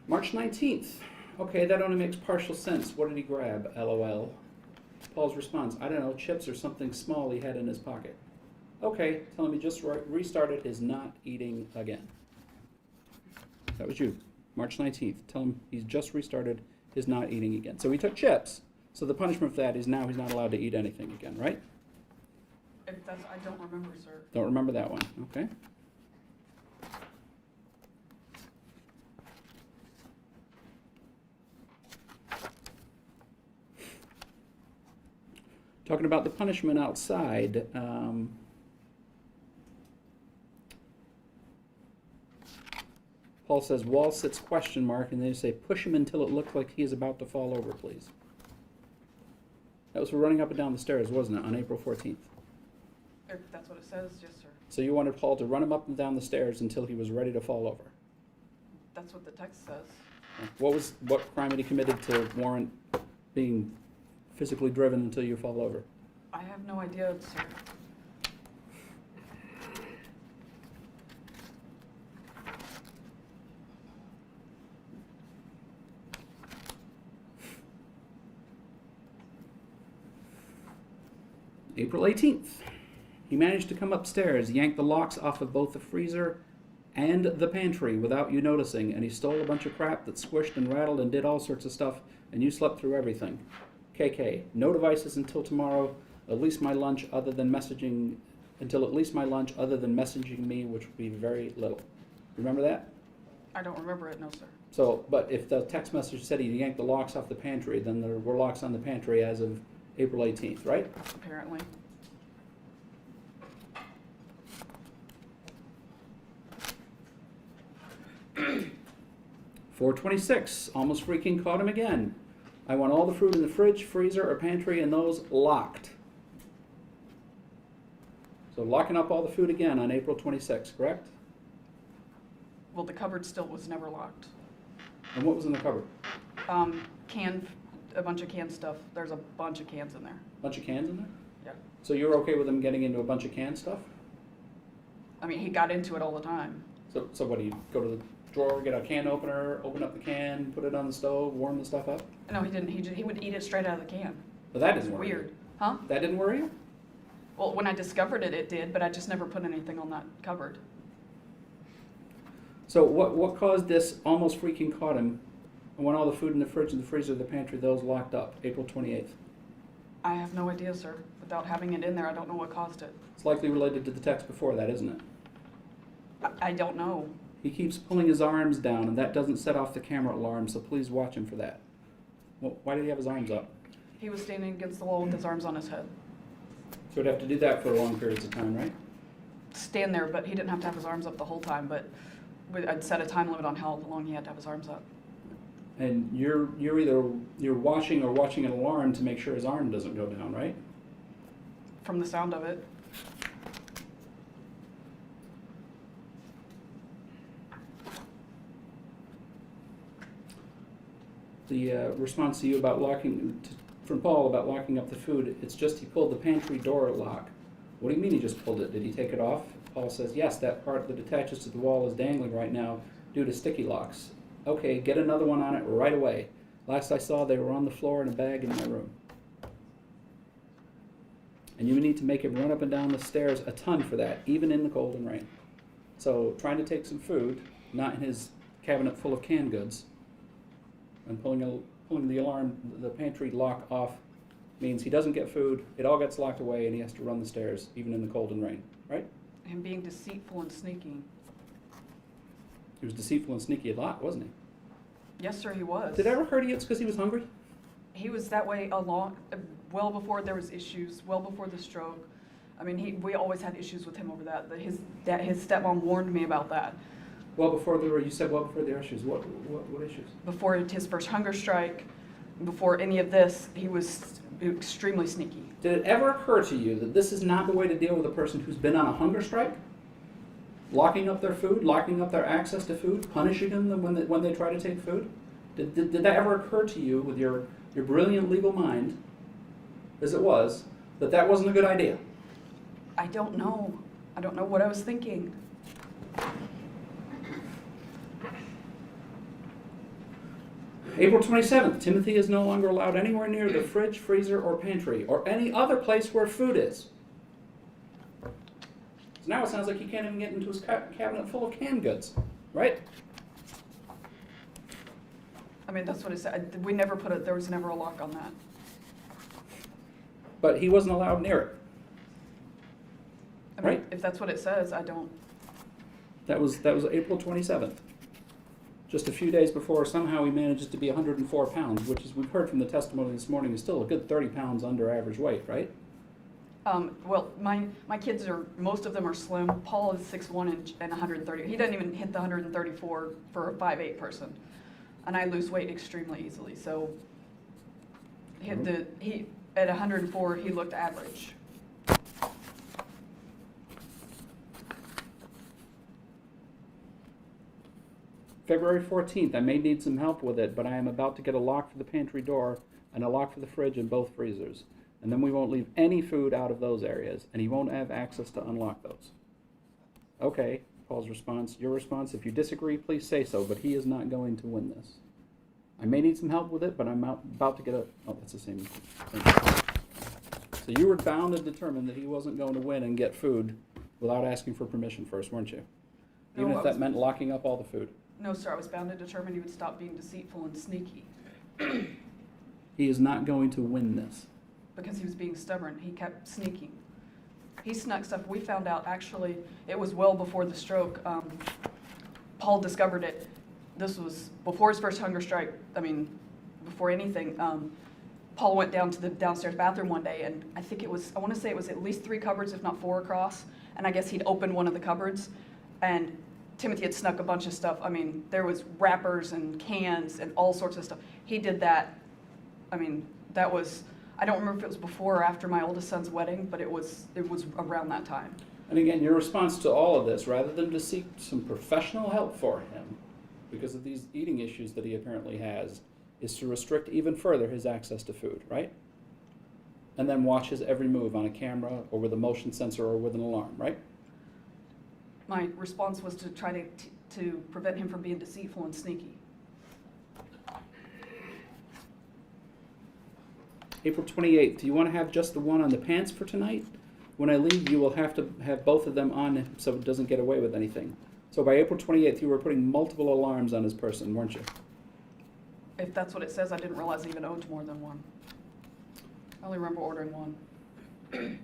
March 19th. Okay, that only makes partial sense. What did he grab? LOL. Paul's response, I don't know, chips or something small he had in his pocket. Okay, tell him he just restarted his not eating again. That was you. March 19th. Tell him he's just restarted his not eating again. So he took chips. So the punishment for that is now he's not allowed to eat anything again, right? I don't remember, sir. Don't remember that one. Okay. Talking about the punishment outside, Paul says, wall sits question mark, and they say, push him until it looks like he is about to fall over, please. That was for running up and down the stairs, wasn't it, on April 14th? If that's what it says, yes, sir. So you wanted Paul to run him up and down the stairs until he was ready to fall over. That's what the text says. What crime had he committed to warrant being physically driven until you fall over? I have no idea, sir. April 18th. He managed to come upstairs, yank the locks off of both the freezer and the pantry without you noticing, and he stole a bunch of crap that squished and rattled and did all sorts of stuff, and you slept through everything. KK, no devices until tomorrow, at least my lunch other than messaging, until at least my lunch other than messaging me, which would be very little. Remember that? I don't remember it, no, sir. So, but if the text message said he yanked the locks off the pantry, then there were locks on the pantry as of April 18th, right? Apparently. $4.26, almost freaking caught him again. I want all the fruit in the fridge, freezer, or pantry, and those locked. So locking up all the food again on April 26th, correct? Well, the cupboard still was never locked. And what was in the cupboard? A bunch of canned stuff. There's a bunch of cans in there. Bunch of cans in there? Yeah. So you're okay with him getting into a bunch of canned stuff? I mean, he got into it all the time. So what, do you go to the drawer, get a can opener, open up the can, put it on the stove, warm the stuff up? No, he didn't. He would eat it straight out of the can. But that It's didn't worry you. weird. Huh? That didn't worry you? Well, when I discovered it, it did, but I just never put anything on that cupboard. So what caused this almost freaking caught him when all the food in the fridge and the freezer, the pantry, those locked up, April 28th? I have no idea, sir. Without having it in there, I don't know what caused it. It's likely related to the text before that, isn't it? I don't know. He keeps pulling his arms down, and that doesn't set off the camera alarm, so please watch him for that. Well, why did he have his arms up? He was standing against the wall with his arms on his head. So he'd have to do that for long periods of time, right? Stand there, but he didn't have to have his arms up the whole time, but I'd set a time limit on how long he had to have his arms up. And you're either watching or watching an alarm to make sure his arm doesn't go down, right? From the sound of it. The response to you about from Paul about locking up the food, it's just he pulled the pantry door lock. What do you mean he just pulled it? Did he take it off? Paul says, yes, that part that attaches to the wall is dangling right now due to sticky locks. Okay, get another one on it right away. Last I saw, they were on the floor in a bag in my room. And you need to make him run up and down the stairs a ton for that, even in the cold and rain. So trying to take some food, not in his cabinet full of canned goods, and pulling the alarm, the pantry lock off, means he doesn't get food, it all gets locked away, and he has to run the stairs, even in the cold and rain, right? Him being deceitful and sneaky. He was deceitful and sneaky a lot, wasn't he? Yes, sir, he was. Did it ever occur to you it's because he was hungry? He was that way well before there was issues, well before the stroke. I mean, we always had issues with him over that. His stepmom warned me about that. You said well before the issues. What issues? Before his first hunger strike, before any of this, he was extremely sneaky. Did it ever occur to you that this is not the way to deal with a person who's been on a hunger strike? Locking up their food, locking up their access to food, punishing them when they try to take food? Did that ever occur to you with your brilliant legal mind, as it was, that wasn't a good idea? I don't know. I don't know what I was thinking. April 27th, Timothy is no longer allowed anywhere near the fridge, freezer, or pantry, or any other place where food is. So now it sounds like he can't even get into his cabinet full of canned goods, right? I mean, that's what it said. There was never a lock on that. But he wasn't allowed near it. I mean, Right. if that's what it says, I don't. That was April 27th. Just a few days before, somehow he manages to be 104 pounds, which, as we've heard from the testimony this morning, is still a good 30 pounds under average weight, right? Well, my kids most of them are slim. Paul is 6'1" and 130. He doesn't even hit the 134 for a 5'8" person. And I lose weight extremely easily. So at 104, he looked average. February 14th, I may need some help with it, but I am about to get a lock for the pantry door and a lock for the fridge and both freezers. And then we won't leave any food out of those areas, and he won't have access to unlock those. Okay, Paul's response. Your response, if you disagree, please say so, but he is not going to win this. I may need some help with it, but I'm about to get that's the same thing. So you were bound and determined that he wasn't going to win and get food without asking for permission first, weren't you? Even No, if that meant locking up all the food. No, sir, I was bound and determined he would stop being deceitful and sneaky He is not going to win this. because he was being stubborn. He kept sneaking. He snuck stuff. We found out, actually, it was well before the stroke. Paul discovered it. This was before his first hunger strike. I mean, before anything. Paul went down to the downstairs bathroom one day, and I want to say it was at least 3 cupboards, if not 4 across. And I guess he'd opened one of the cupboards, and Timothy had snuck a bunch of stuff. I mean, there was wrappers and cans and all sorts of stuff. He did that. I mean, that was, I don't remember if it was before or after my oldest son's wedding, but it was around that time. And again, your response to all of this, rather than to seek some professional help for him, because of these eating issues that he apparently has, is to restrict even further his access to food, right? and then watch his every move on a camera or with a motion sensor or with an alarm, right? My response was to try to prevent him from being deceitful and sneaky. April 28th, do you want to have just the one on the pants for tonight? When I leave, you will have to have both of them on so it doesn't get away with anything. So by April 28th, you were putting multiple alarms on his person, weren't you? If that's what it says, I didn't realize I even owned more than one. I only remember ordering one.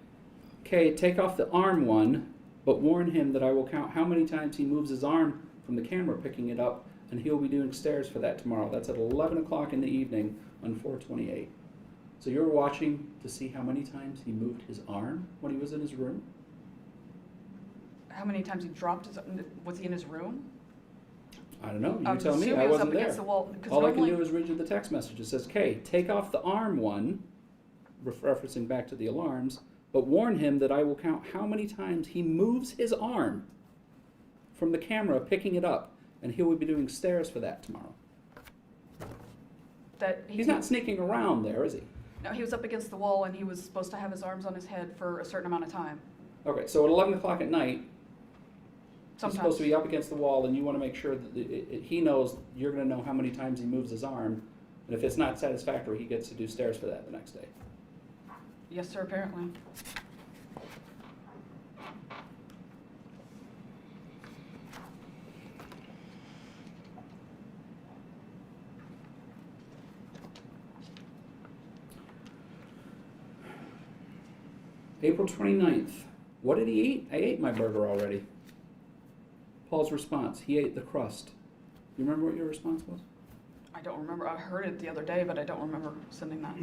Okay, take off the arm one, but warn him that I will count how many times he moves his arm from the camera picking it up, and he'll be doing stairs for that tomorrow. That's at 11 o'clock in the evening on 4/28. So you're watching to see how many times he moved his arm when he was in his room? How many times he dropped his, was he in his room? I don't know, I you was tell me, assuming I he was wasn't up there. against the wall, because All I can normally, do is read you the text message. It says, "Okay, take off the arm one," referencing back to the alarms, "but warn him that I will count how many times he moves his arm from the camera picking it up, and he will be doing stairs for that tomorrow." that He's not sneaking around there, is he? No, he was up against the wall and he was supposed to have his arms on his head for a certain amount of time. Okay, so at 11 o'clock at night, he's Sometimes. supposed to be up against the wall, and you want to make sure that he knows you're going to know how many times he moves his arm, and if it's not satisfactory, he gets to do stairs for that the next day. Yes, sir, apparently. April 29th. What did he eat? I ate my burger already. Paul's response, he ate the crust. You remember what your response was? I don't remember. I heard it the other day, but I don't remember sending that.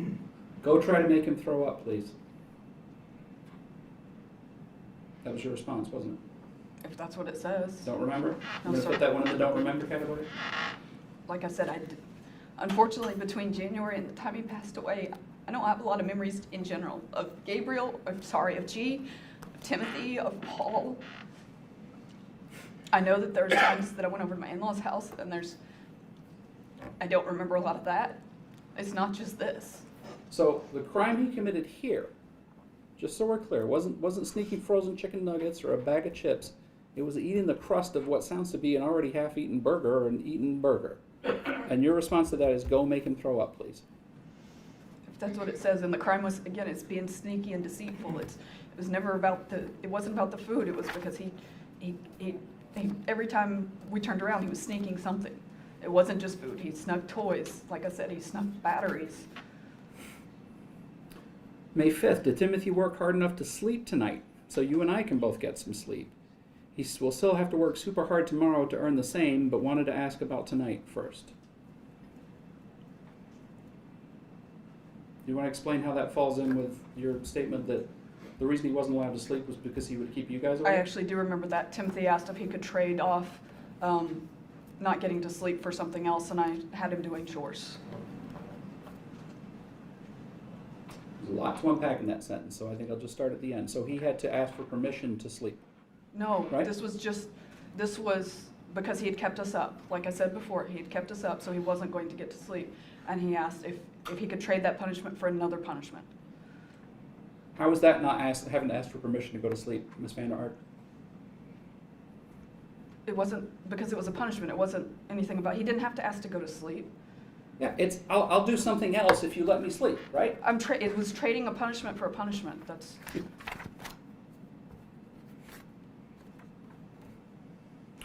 Go try to make him throw up, please. That was your response, wasn't it? If that's what it says. Don't remember? No, I'm going to sir. put that one in the don't remember category. Like I said, unfortunately, between January and the time he passed away, I don't have a lot of memories in general of Gabriel, of G, of Timothy, of Paul. I know that there's times that I went over to my in-laws' house and I don't remember a lot of that. It's not just this. So the crime he committed here, just so we're clear, wasn't sneaking frozen chicken nuggets or a bag of chips. It was eating the crust of what sounds to be an already half-eaten burger or an eaten burger. And your response to that is go make him throw up, please. If that's what it says, and the crime was, again, it's being sneaky and deceitful. It was never about it wasn't about the food. It was because he every time we turned around, he was sneaking something. It wasn't just food. He snuck toys. Like I said, he snuck batteries. May 5th, did Timothy work hard enough to sleep tonight so you and I can both get some sleep? He will still have to work super hard tomorrow to earn the same, but wanted to ask about tonight first. Do you want to explain how that falls in with your statement that the reason he wasn't allowed to sleep was because he would keep you guys awake? I actually do remember that. Timothy asked if he could trade off not getting to sleep for something else, and I had him doing chores. There's a lot to unpack in that sentence, so I think I'll just start at the end. So he had to ask for permission to sleep. No, Right? this was because he had kept us up. Like I said before, he had kept us up, so he wasn't going to get to sleep. And he asked if he could trade that punishment for another punishment. How was that not having to ask for permission to go to sleep, Ms. Vander Ark? It wasn't because it was a punishment. It wasn't anything about, he didn't have to ask to go to sleep. Yeah, I'll do something else if you let me sleep, right? It was trading a punishment for a punishment. That's,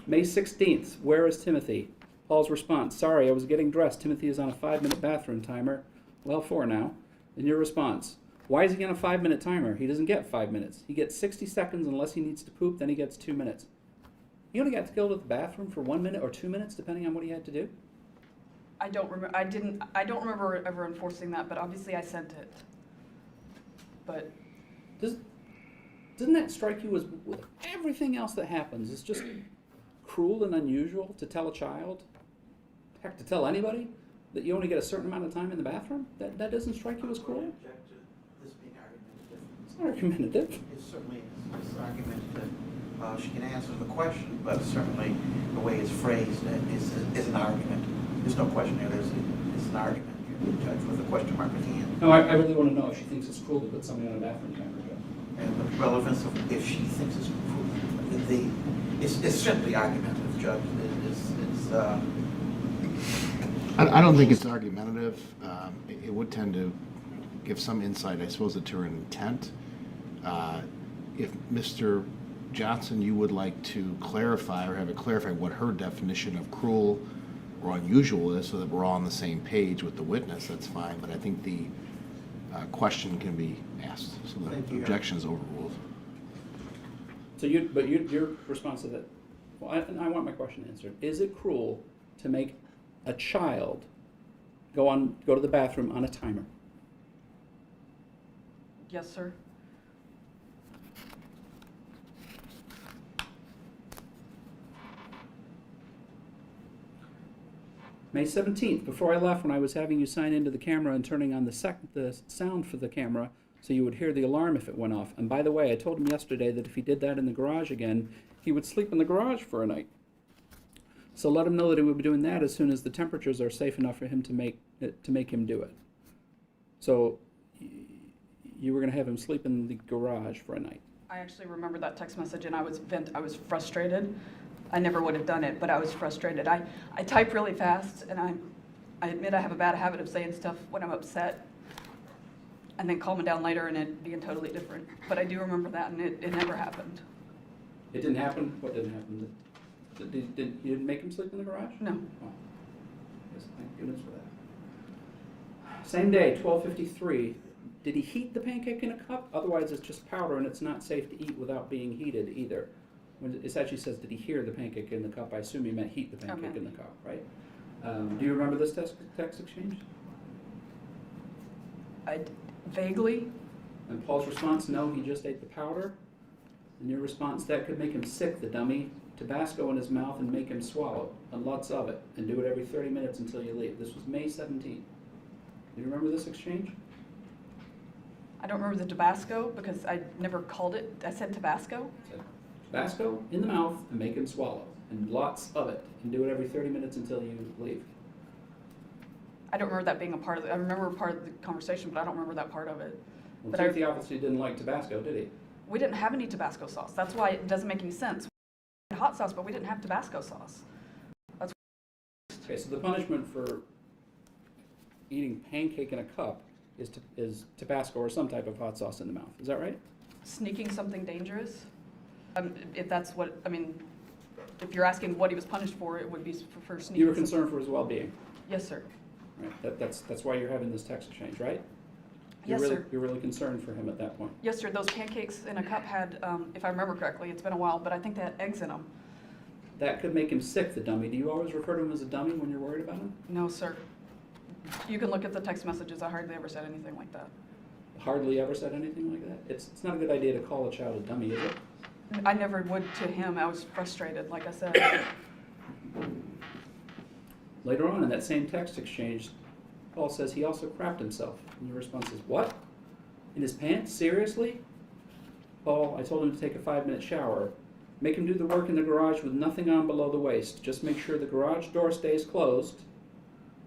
May 16th, where is Timothy? Paul's response, sorry, I was getting dressed. Timothy is on a 5-minute bathroom timer. Well, 4 now. And your response, why is he on a 5-minute timer? He doesn't get 5 minutes. He gets 60 seconds unless he needs to poop, then he gets 2 minutes. He only got to go to the bathroom for 1 minute or 2 minutes, depending on what he had to do? I don't remember ever enforcing that, but obviously I sent it. But Doesn't that strike you as, with everything else that happens, it's just cruel and unusual to tell a child, heck, to tell anybody, that you only get a certain amount of time in the bathroom? That doesn't strike you as cruel? I object to this being argumentative. It's not argumentative. It certainly is. It's argumentative. She can answer the question, but certainly the way it's phrased is an argument. There's no question here. It's an argument here. Judge, with a question mark at the end. No, I really want to know if she thinks it's cruel to put somebody on a bathroom camera, Joe. And the relevance of if she thinks it's it's simply argumentative, Judge. I don't think it's argumentative. It would tend to give some insight, I suppose, to her intent. If Mr. Johnson, you would like to clarify or have it clarify what her definition of cruel or unusual is so that we're all on the same page with the witness, that's fine. But I think the question can be asked, so the Thank you. objection is overruled. So your response to that, well, I want my question answered. Is it cruel to make a child go to the bathroom on a timer? Yes, sir. May 17th, before I left, when I was having you sign into the camera and turning on the sound for the camera so you would hear the alarm if it went off. And by the way, I told him yesterday that if he did that in the garage again, he would sleep in the garage for a night. So let him know that he would be doing that as soon as the temperatures are safe enough for him to make him do it. So you were going to have him sleep in the garage for a night. I actually remember that text message, and I was frustrated. I never would have done it, but I was frustrated. I type really fast, and I admit I have a bad habit of saying stuff when I'm upset, and then calming down later and it being totally different. But I do remember that, and it never happened. It didn't happen? What didn't happen? You didn't make him sleep in the garage? No. Oh. Yes, thank goodness for that. Same day, 12:53. Did he heat the pancake in a cup? Otherwise, it's just powder, and it's not safe to eat without being heated either. When it actually says, did he hear the pancake in the cup? I assume he meant heat the pancake in the cup, right? Do you remember this text exchange? Vaguely. And Paul's response, no, he just ate the powder. And your response, that could make him sick, the dummy. Tabasco in his mouth and make him swallow, and lots of it, and do it every 30 minutes until you leave. This was May 17th. Do you remember this exchange? I don't remember the Tabasco because I never called it. I said Tabasco. Said, Tabasco in the mouth and make him swallow, and lots of it, and do it every 30 minutes until you leave. I don't remember that being a part of it. I remember part of the conversation, but I don't remember that part of it. Well, But Timothy obviously didn't like Tabasco, did he? We didn't have any Tabasco sauce. That's why it doesn't make any sense. We had hot sauce, but we didn't have Tabasco sauce. Okay, so the punishment for eating pancake in a cup is Tabasco or some type of hot sauce in the mouth. Is that right? Sneaking something dangerous. If that's what, if you're asking what he was punished for, it would be for sneaking. You were concerned for his well-being. Yes, sir. Right. That's why you're having this text exchange, right? Yes, sir. You're really concerned for him at that point. Yes, sir. Those pancakes in a cup had, if I remember correctly, it's been a while, but I think they had eggs in them. That could make him sick, the dummy. Do you always refer to him as a dummy when you're worried about him? No, sir. You can look at the text messages. I hardly ever said anything like that. Hardly ever said anything like that? It's not a good idea to call a child a dummy, is it? I never would to him. I was frustrated, like I said. Later on in that same text exchange, Paul says he also crapped himself. And your response is, what? In his pants? Seriously? Paul, I told him to take a 5-minute shower. Make him do the work in the garage with nothing on below the waist. Just make sure the garage door stays closed,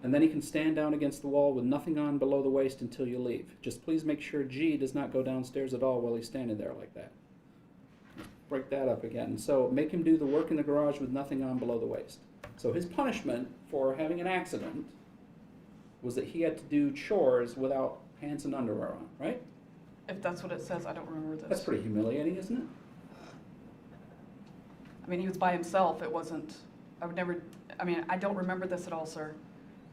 and then he can stand down against the wall with nothing on below the waist until you leave. Just please make sure G does not go downstairs at all while he's standing there like that. Break that up again. So make him do the work in the garage with nothing on below the waist. So his punishment for having an accident was that he had to do chores without pants and underwear on, right? If that's what it says, I don't remember this. That's pretty humiliating, isn't it? He was by himself. It wasn't, I don't remember this at all, sir.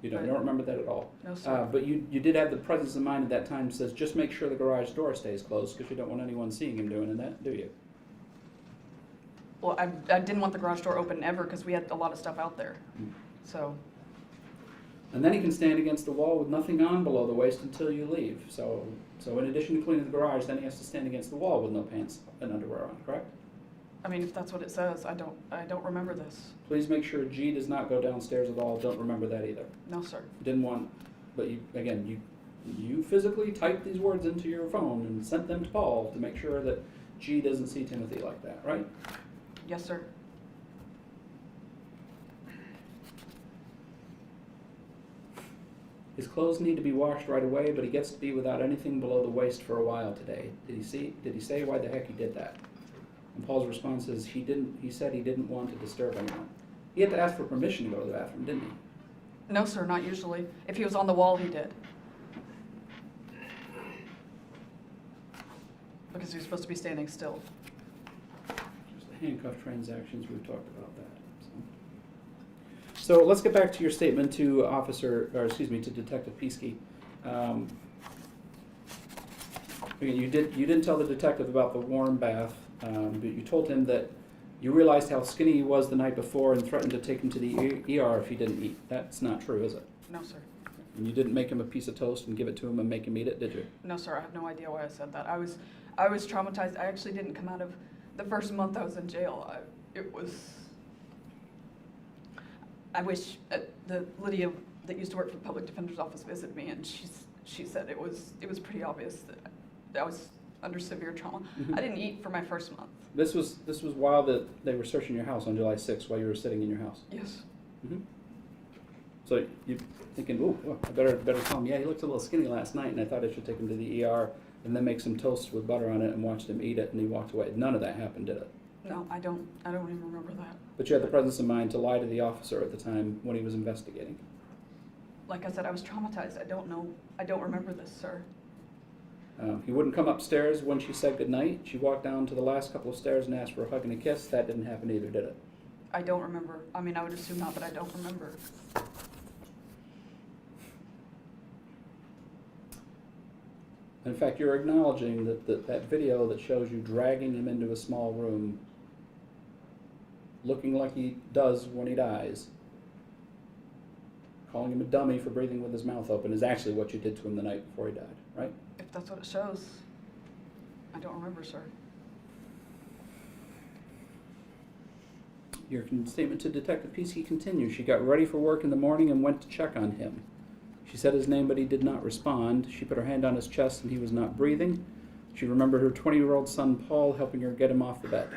You don't remember that at all? No, sir. But you did have the presence of mind at that time that says, just make sure the garage door stays closed because you don't want anyone seeing him doing that, do you? Well, I didn't want the garage door open ever because we had a lot of stuff out there. So, And then he can stand against the wall with nothing on below the waist until you leave. So in addition to cleaning the garage, then he has to stand against the wall with no pants and underwear on, correct? if that's what it says, I don't remember this. Please make sure G does not go downstairs at all. Don't remember that either. No, sir. Didn't want, but you physically typed these words into your phone and sent them to Paul to make sure that G doesn't see Timothy like that, right? Yes, sir. His clothes need to be washed right away, but he gets to be without anything below the waist for a while today. Did he say why the heck he did that? And Paul's response is he said he didn't want to disturb anyone. He had to ask for permission to go to the bathroom, didn't he? No, sir, not usually. If he was on the wall, he did. Because he was supposed to be standing still. Just the handcuff transactions, we've talked about that. So let's get back to your statement to to Detective Peasky. Again, you didn't tell the detective about the warm bath, but you told him that you realized how skinny he was the night before and threatened to take him to the ER if he didn't eat. That's not true, is it? No, sir. And you didn't make him a piece of toast and give it to him and make him eat it, did you? No, sir, I have no idea why I said that. I was traumatized. I actually didn't come out of the first month I was in jail. I wish the Lydia that used to work for the public defender's office visited me, and she said it was pretty obvious that I was under severe trauma. Mhm. I didn't eat for my first month. This was while they were searching your house on July 6th while you were sitting in your house. Yes. Mm-hmm. So you're thinking, oh, I better tell him, yeah, he looked a little skinny last night, and I thought I should take him to the ER and then make some toast with butter on it and watched him eat it, and he walked away. None of that happened, did it? No, I don't even remember that. But you had the presence of mind to lie to the officer at the time when he was investigating. Like I said, I was traumatized. I don't remember this, sir. He wouldn't come upstairs when she said goodnight. She walked down to the last couple of stairs and asked for a hug and a kiss. That didn't happen either, did it? I don't remember. I mean, I would assume not, but I don't remember. In fact, you're acknowledging that video that shows you dragging him into a small room, looking like he does when he dies, calling him a dummy for breathing with his mouth open, is actually what you did to him the night before he died, right? If that's what it shows, I don't remember, sir. Your statement to Detective Peasky continues. She got ready for work in the morning and went to check on him. She said his name, but he did not respond. She put her hand on his chest and he was not breathing. She remembered her 20-year-old son, Paul, helping her get him off the bed.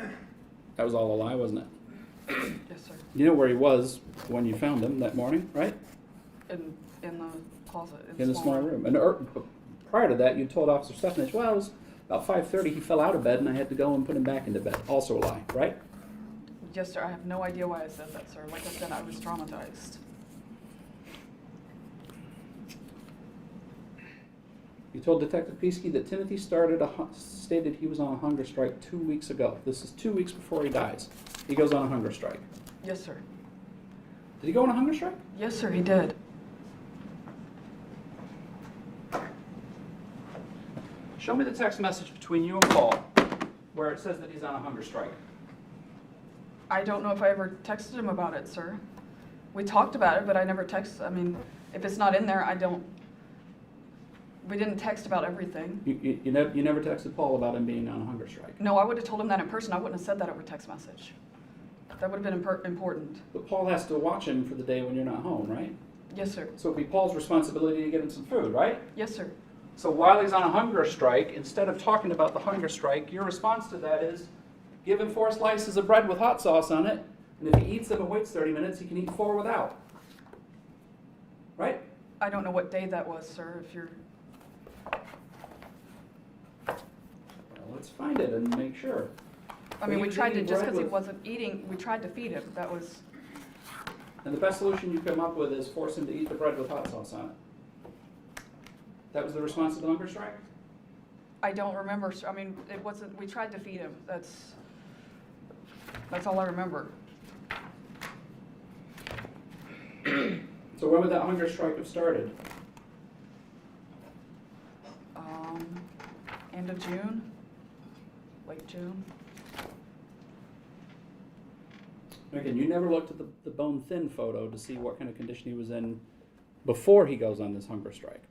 That was all a lie, wasn't it? Yes, sir. You know where he was when you found him that morning, right? In the closet. In the small room. And prior to that, you told Officer Stefanich, well, it was about 5:30, he fell out of bed and I had to go and put him back into bed. Also a lie, right? Yes, sir. I have no idea why I said that, sir. Like I said, I was traumatized. You told Detective Peasky that Timothy stated he was on a hunger strike 2 weeks ago. This is 2 weeks before he dies. He goes on a hunger strike. Yes, sir. Did he go on a hunger strike? Yes, sir, he did. Show me the text message between you and Paul where it says that he's on a hunger strike. I don't know if I ever texted him about it, sir. We talked about it, but I never texted. I mean, if it's not in there, we didn't text about everything. You never texted Paul about him being on a hunger strike. No, I would have told him that in person. I wouldn't have said that over text message. That would have been important. But Paul has to watch him for the day when you're not home, right? Yes, sir. So it'd be Paul's responsibility to get him some food, right? Yes, sir. So while he's on a hunger strike, instead of talking about the hunger strike, your response to that is give him 4 slices of bread with hot sauce on it, and if he eats them and waits 30 minutes, he can eat 4 without. Right? I don't know what day that was, sir, if you're... Well, let's find it and make sure. I mean, we He's tried to, eating just bread because he with- wasn't eating, we tried to feed him. That was... And the best solution you come up with is force him to eat the bread with hot sauce on it. That was the response to the hunger strike? I don't remember, sir. I mean, it wasn't, we tried to feed him. That's all I remember. So when would that hunger strike have started? End of June, late June. Again, you never looked at the bone thin photo to see what kind of condition he was in before he goes on this hunger strike,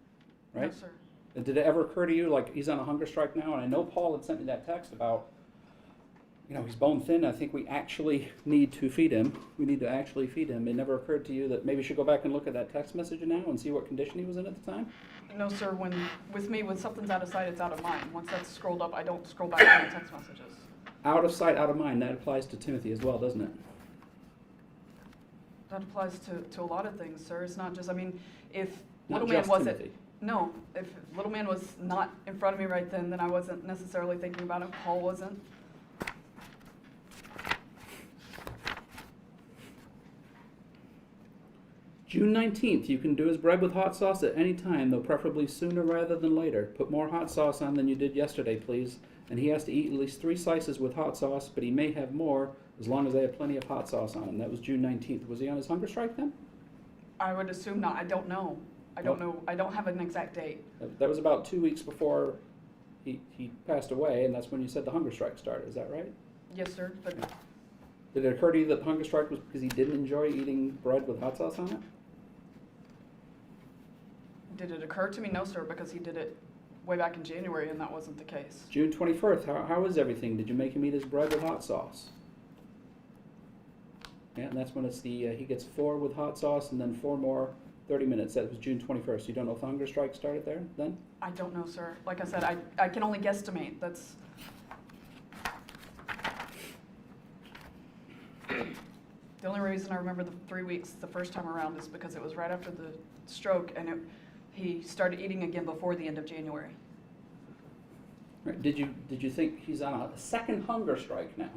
right? No, sir. And did it ever occur to you, like, he's on a hunger strike now? And I know Paul had sent me that text about, he's bone thin. I think we actually need to feed him. We need to actually feed him. It never occurred to you that maybe you should go back and look at that text message now and see what condition he was in at the time? No, sir. When something's out of sight, it's out of mind. Once that's scrolled up, I don't scroll back on the text messages. Out of sight, out of mind. That applies to Timothy as well, doesn't it? That applies to a lot of things, sir. It's not just, I mean, if Not Little man just wasn't, Timothy. no, if Little man was not in front of me right then I wasn't necessarily thinking about it. Paul wasn't. June 19th, you can do his bread with hot sauce at any time, though preferably sooner rather than later. Put more hot sauce on than you did yesterday, please. And he has to eat at least 3 slices with hot sauce, but he may have more as long as they have plenty of hot sauce on him. That was June 19th. Was he on his hunger strike then? I would assume not. I don't know. I don't know. I don't have an exact date. That was about 2 weeks before he passed away, and that's when you said the hunger strike started. Is that right? Yes, sir, but Did it occur to you that the hunger strike was because he didn't enjoy eating bread with hot sauce on it? did it occur to me? No, sir, because he did it way back in January and that wasn't the case. June 21st, how is everything? Did you make him eat his bread with hot sauce? Yeah, and that's when it's he gets 4 with hot sauce and then 4 more, 30 minutes. That was June 21st. You don't know if the hunger strike started there then? I don't know, sir. Like I said, I can only guesstimate. That's. The only reason I remember the 3 weeks the first time around is because it was right after the stroke and he started eating again before the end of January. Right. Did you think he's on a second hunger strike now?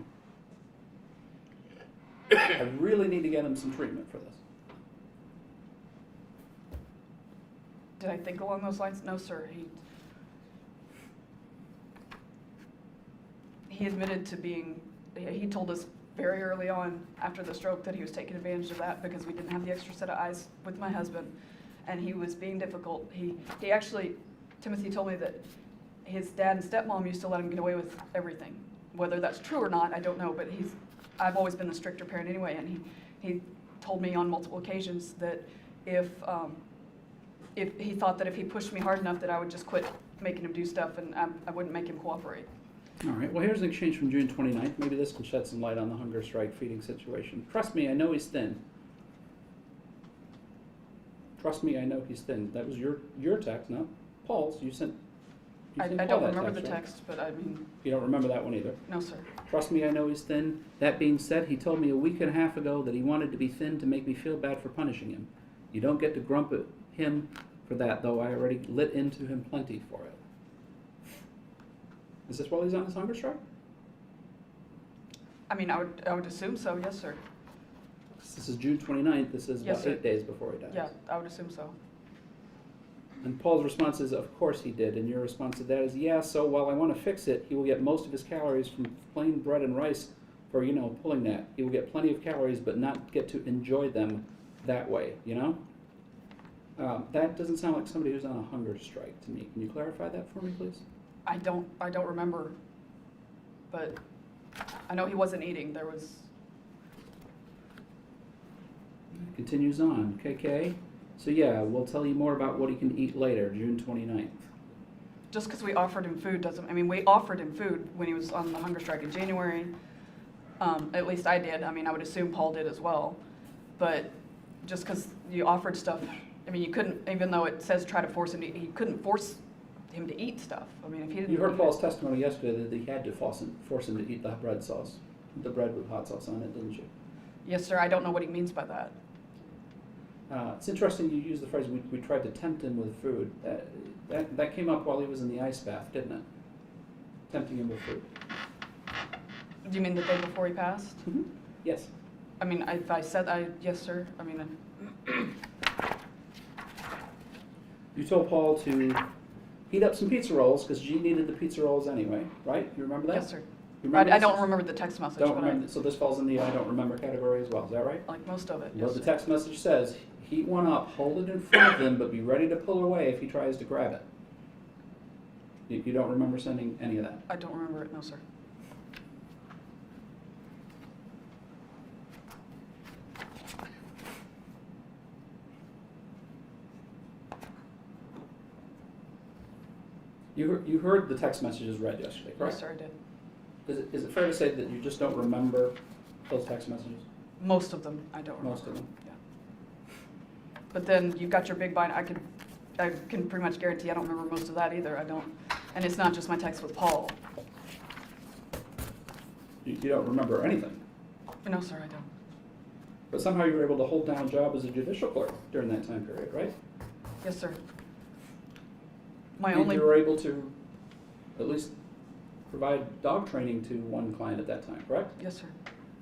I really need to get him some treatment for this. Did I think along those lines? No, sir. He admitted to being, he told us very early on after the stroke that he was taking advantage of that because we didn't have the extra set of eyes with my husband and he was being difficult. He actually, Timothy told me that his dad and stepmom used to let him get away with everything. Whether that's true or not, I don't know, but I've always been the stricter parent anyway, and he told me on multiple occasions that if he thought that if he pushed me hard enough that I would just quit making him do stuff and I wouldn't make him cooperate. All right, well, here's an exchange from June 29th. Maybe this can shed some light on the hunger strike feeding situation. Trust me, I know he's thin. Trust me, I know he's thin. That was your text, not Paul's. You sent I Paul don't that remember the right? text, but I mean, You don't remember that one either. no, sir. Trust me, I know he's thin. That being said, he told me a week and a half ago that he wanted to be thin to make me feel bad for punishing him. You don't get to grump at him for that, though I already lit into him plenty for it. Is this while he's on his hunger strike? I mean, I would assume so, yes, sir. This is June 29th. This is Yes, about sir. 8 days before he dies. Yeah, I would assume so. And Paul's response is, of course he did. And your response to that is, yeah, so while I want to fix it, he will get most of his calories from plain bread and rice for, pulling that. He will get plenty of calories, but not get to enjoy them that way, That doesn't sound like somebody who's on a hunger strike to me. Can you clarify that for me, please? I don't remember, but I know he wasn't eating. There was, Continues on. KK. So yeah, we'll tell you more about what he can eat later, June 29th. just because we offered him food doesn't, I mean, we offered him food when he was on the hunger strike in January. At least I did. I mean, I would assume Paul did as well. But just because you offered stuff, I mean, you couldn't, even though it says try to force him to eat, he couldn't force him to eat stuff. I mean, if he didn't You heard eat Paul's it- testimony yesterday that he had to force him to eat the bread sauce, the bread with hot sauce on it, didn't you? Yes, sir. I don't know what he means by that. It's interesting you use the phrase, we tried to tempt him with food. That came up while he was in the ice bath, didn't it? Tempting him with food. Do you mean the day before he passed? Yes. I mean, if I said yes, sir. I mean, You told Paul to heat up some pizza rolls because G needed the pizza rolls anyway, right? You remember that? yes, sir. You I this? don't remember the text message, Don't but remember. So this falls in the I don't remember category as well. Is that right? like most of it. Well, Yes, the sir. text message says, heat one up, hold it in front of him, but be ready to pull away if he tries to grab it. You don't remember sending any of that? I don't remember it. No, sir. You heard the text messages read yesterday, correct? Yes, sir. I did. Is it fair to say that you just don't remember those text messages? Most of them, I don't remember. Most of them. Yeah. But then you've got your big bind. I can pretty much guarantee I don't remember most of that either. I don't. And it's not just my text with Paul. You don't remember anything. No, sir, I don't. But somehow you were able to hold down a job as a judicial clerk during that time period, right? Yes, sir. My And only, you were able to at least provide dog training to one client at that time, correct? yes, sir.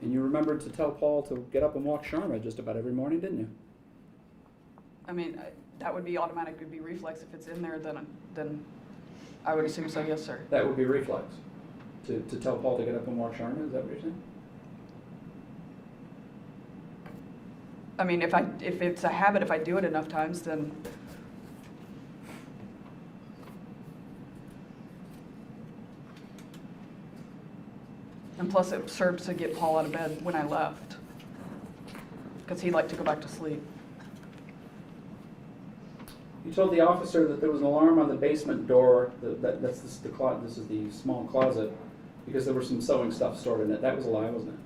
And you remembered to tell Paul to get up and walk Sharma just about every morning, didn't you? I mean, that would be automatic, it would be reflex. If it's in there, then I would assume so, yes, sir. That would be reflex. To tell Paul to get up and walk Sharma, is that what you're saying? I mean, if it's a habit, if I do it enough times, then and plus it served to get Paul out of bed when I left, because he'd like to go back to sleep. You told the officer that there was an alarm on the basement door, this is the small closet, because there was some sewing stuff stored in it. That was a lie, wasn't it?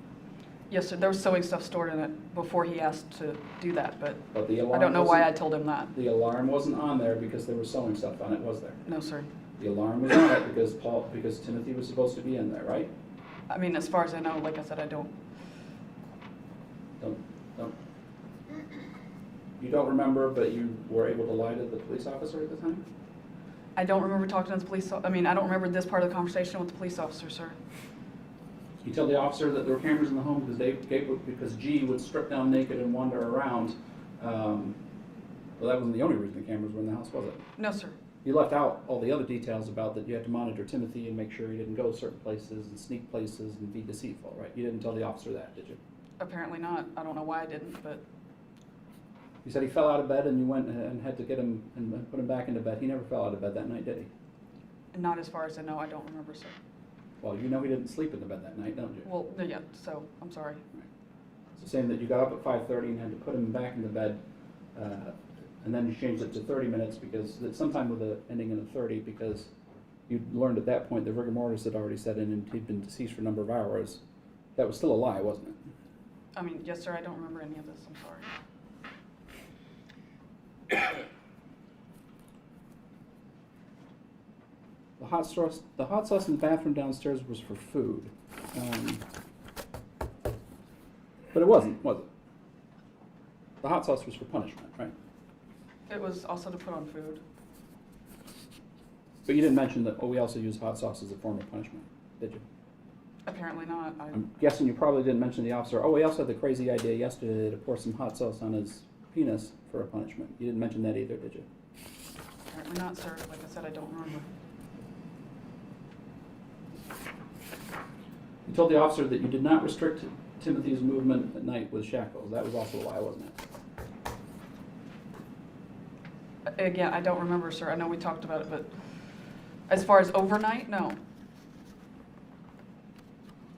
Yes, sir, there was sewing stuff stored in it before he asked to do that, but But the alarm I don't know why I wasn't- told him that. The alarm wasn't on there because there was sewing stuff on it, was there? No, sir. The alarm was on it because Timothy was supposed to be in there, right? I mean, as far as I know, like I said, I don't. Don't. You don't remember, but you were able to lie to the police officer at the time? I don't remember talking to the police, I mean, I don't remember this part of the conversation with the police officer, sir. You tell the officer that there were cameras in the home because G would strip down naked and wander around. Well, that wasn't the only reason the cameras were in the house, was it? No, sir. You left out all the other details about that you had to monitor Timothy and make sure he didn't go certain places and sneak places and be deceitful, right? You didn't tell the officer that, did you? Apparently not. I don't know why I didn't, but You said he fell out of bed and you went and had to get him and put him back into bed. He never fell out of bed that night, did he? not as far as I know. I don't remember, sir. Well, you know he didn't sleep in the bed that night, don't you? Well, yeah, so I'm sorry. So saying that you got up at 5:30 and had to put him back in the bed, and then you changed it to 30 minutes because it's sometime with an ending in a 30 because you learned at that point the rigor mortis had already set in and he'd been deceased for a number of hours. That was still a lie, wasn't it? I mean, yes, sir, I don't remember any of this. I'm sorry. The hot sauce in the bathroom downstairs was for food. But it wasn't, was it? The hot sauce was for punishment, right? It was also to put on food. But you didn't mention that, we also use hot sauce as a form of punishment, did you? Apparently not. I'm guessing you probably didn't mention to the officer, we also had the crazy idea yesterday to pour some hot sauce on his penis for a punishment. You didn't mention that either, did you? Apparently not, sir. Like I said, I don't remember. You told the officer that you did not restrict Timothy's movement at night with shackles. That was also a lie, wasn't it? Again, I don't remember, sir. I know we talked about it, but as far as overnight, no.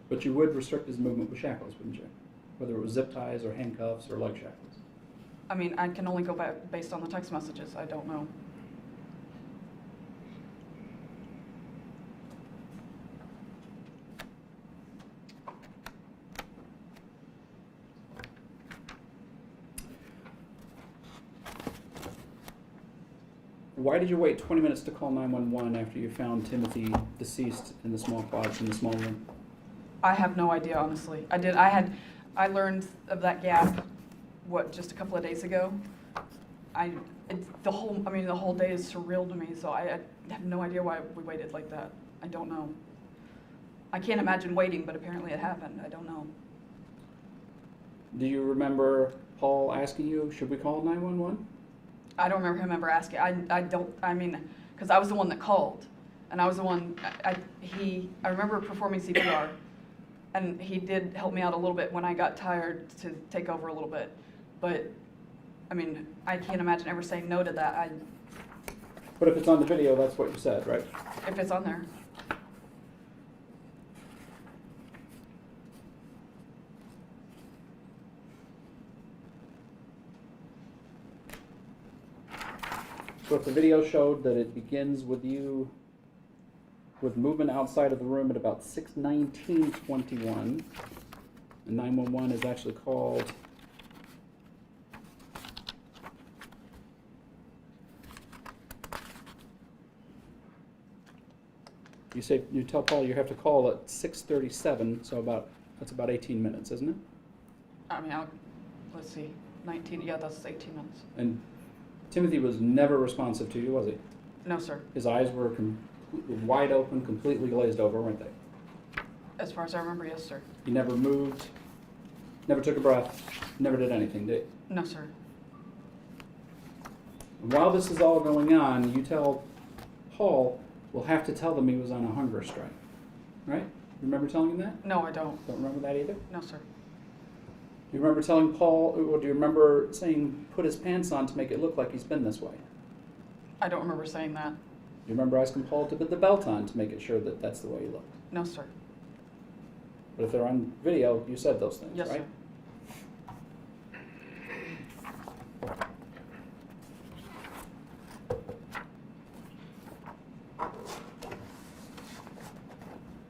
But you would restrict his movement with shackles, wouldn't you? Whether it was zip ties or handcuffs or leg shackles. I mean, I can only go back based on the text messages. I don't know. Why did you wait 20 minutes to call 911 after you found Timothy deceased in the small closet in the small room? I have no idea, honestly. I learned of that gap, just a couple of days ago. The whole day is surreal to me, so I have no idea why we waited like that. I don't know. I can't imagine waiting, but apparently it happened. I don't know. Do you remember Paul asking you, should we call 911? I don't remember him ever asking. Because I was the one that called, and I was the one, I remember performing CPR, and he did help me out a little bit when I got tired to take over a little bit. But, I can't imagine ever saying no to that. But if it's on the video, that's what you said, right? If it's on there. So if the video showed that it begins with you with movement outside of the room at about 6:19:21, and 911 is actually called you tell Paul you have to call at 6:37, so that's about 18 minutes, isn't it? Let's see, 19, yeah, that's 18 minutes. And Timothy was never responsive to you, was he? No, sir. His eyes were wide open, completely glazed over, weren't they? As far as I remember, yes, sir. He never moved, never took a breath, never did anything, did he? No, sir. And while this is all going on, you tell Paul, we'll have to tell them he was on a hunger strike, right? Remember telling him that? No, I don't. Don't remember that either? No, sir. Do you remember telling Paul, or do you remember saying put his pants on to make it look like he's been this way? I don't remember saying that. Do you remember asking Paul to put the belt on to make it sure that that's the way he looked? No, sir. But if they're on video, you said those things, Yes, right?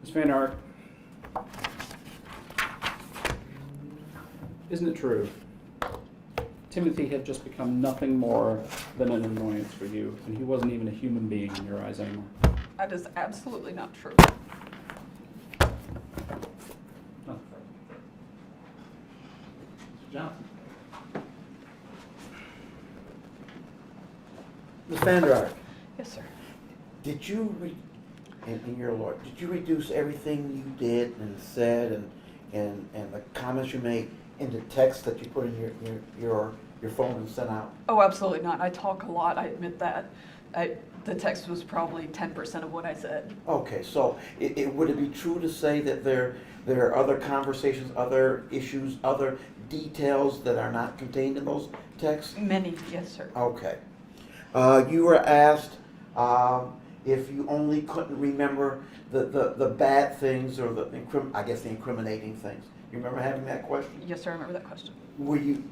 Ms. Vander Ark, isn't it true? Timothy had just become nothing more than an annoyance for you, and he wasn't even a human being in your eyes anymore. That is absolutely not true. Nothing further. Mr. Johnson. Ms. Vander Ark, Yes, sir. did you, in your lawyer, did you reduce everything you did and said and the comments you made into text that you put in your phone and sent out? Oh, absolutely not. I talk a lot, I admit that. The text was probably 10% of what I said. Okay, so would it be true to say that there are other conversations, other issues, other details that are not contained in those texts? Many, yes, sir. Okay. You were asked if you only couldn't remember the bad things or the incriminating things. You remember having that question? Yes, sir, I remember that question. Were you,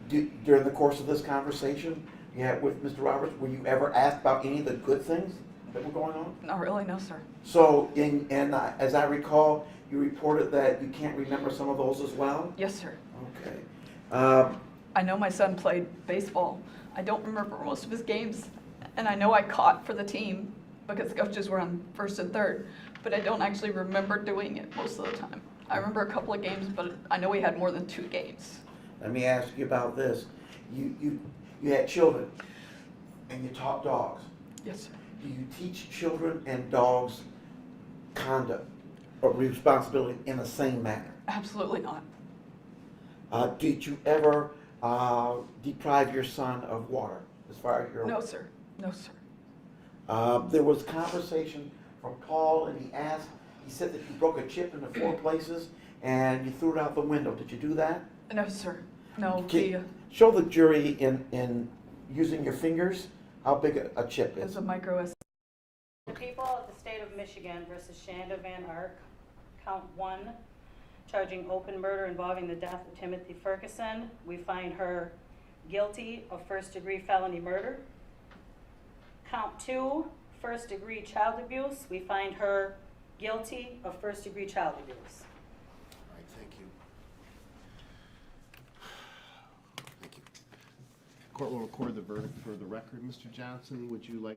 during the course of this conversation you had with Mr. Roberts, were you ever asked about any of the good things that were going on? Not really, no, sir. So, as I recall, you reported that you can't remember some of those as well? Yes, sir. Okay. I know my son played baseball. I don't remember most of his games, and I know I caught for the team because the coaches were on first and third, but I don't actually remember doing it most of the time. I remember a couple of games, but I know we had more than 2 games. Let me ask you about this. You had children, and you taught dogs. Yes, sir. Do you teach children and dogs conduct or responsibility in the same manner? Absolutely not. Did you ever deprive your son of water, as far as your... No, sir. No, sir. There was conversation from Paul, and he said that you broke a chip into 4 places, and you threw it out the window. Did you do that? No, sir. No, Show the jury in using your fingers how big a chip it's is. a micro S. The people of the state of Michigan versus Shanda Vander Ark, count 1, charging open murder involving the death of Timothy Ferguson. We find her guilty of first-degree felony murder. Count 2, first-degree child abuse. We find her guilty of first-degree child abuse. All right, thank you. Thank you. Court will record the verdict for the record. Mr. Johnson, would you like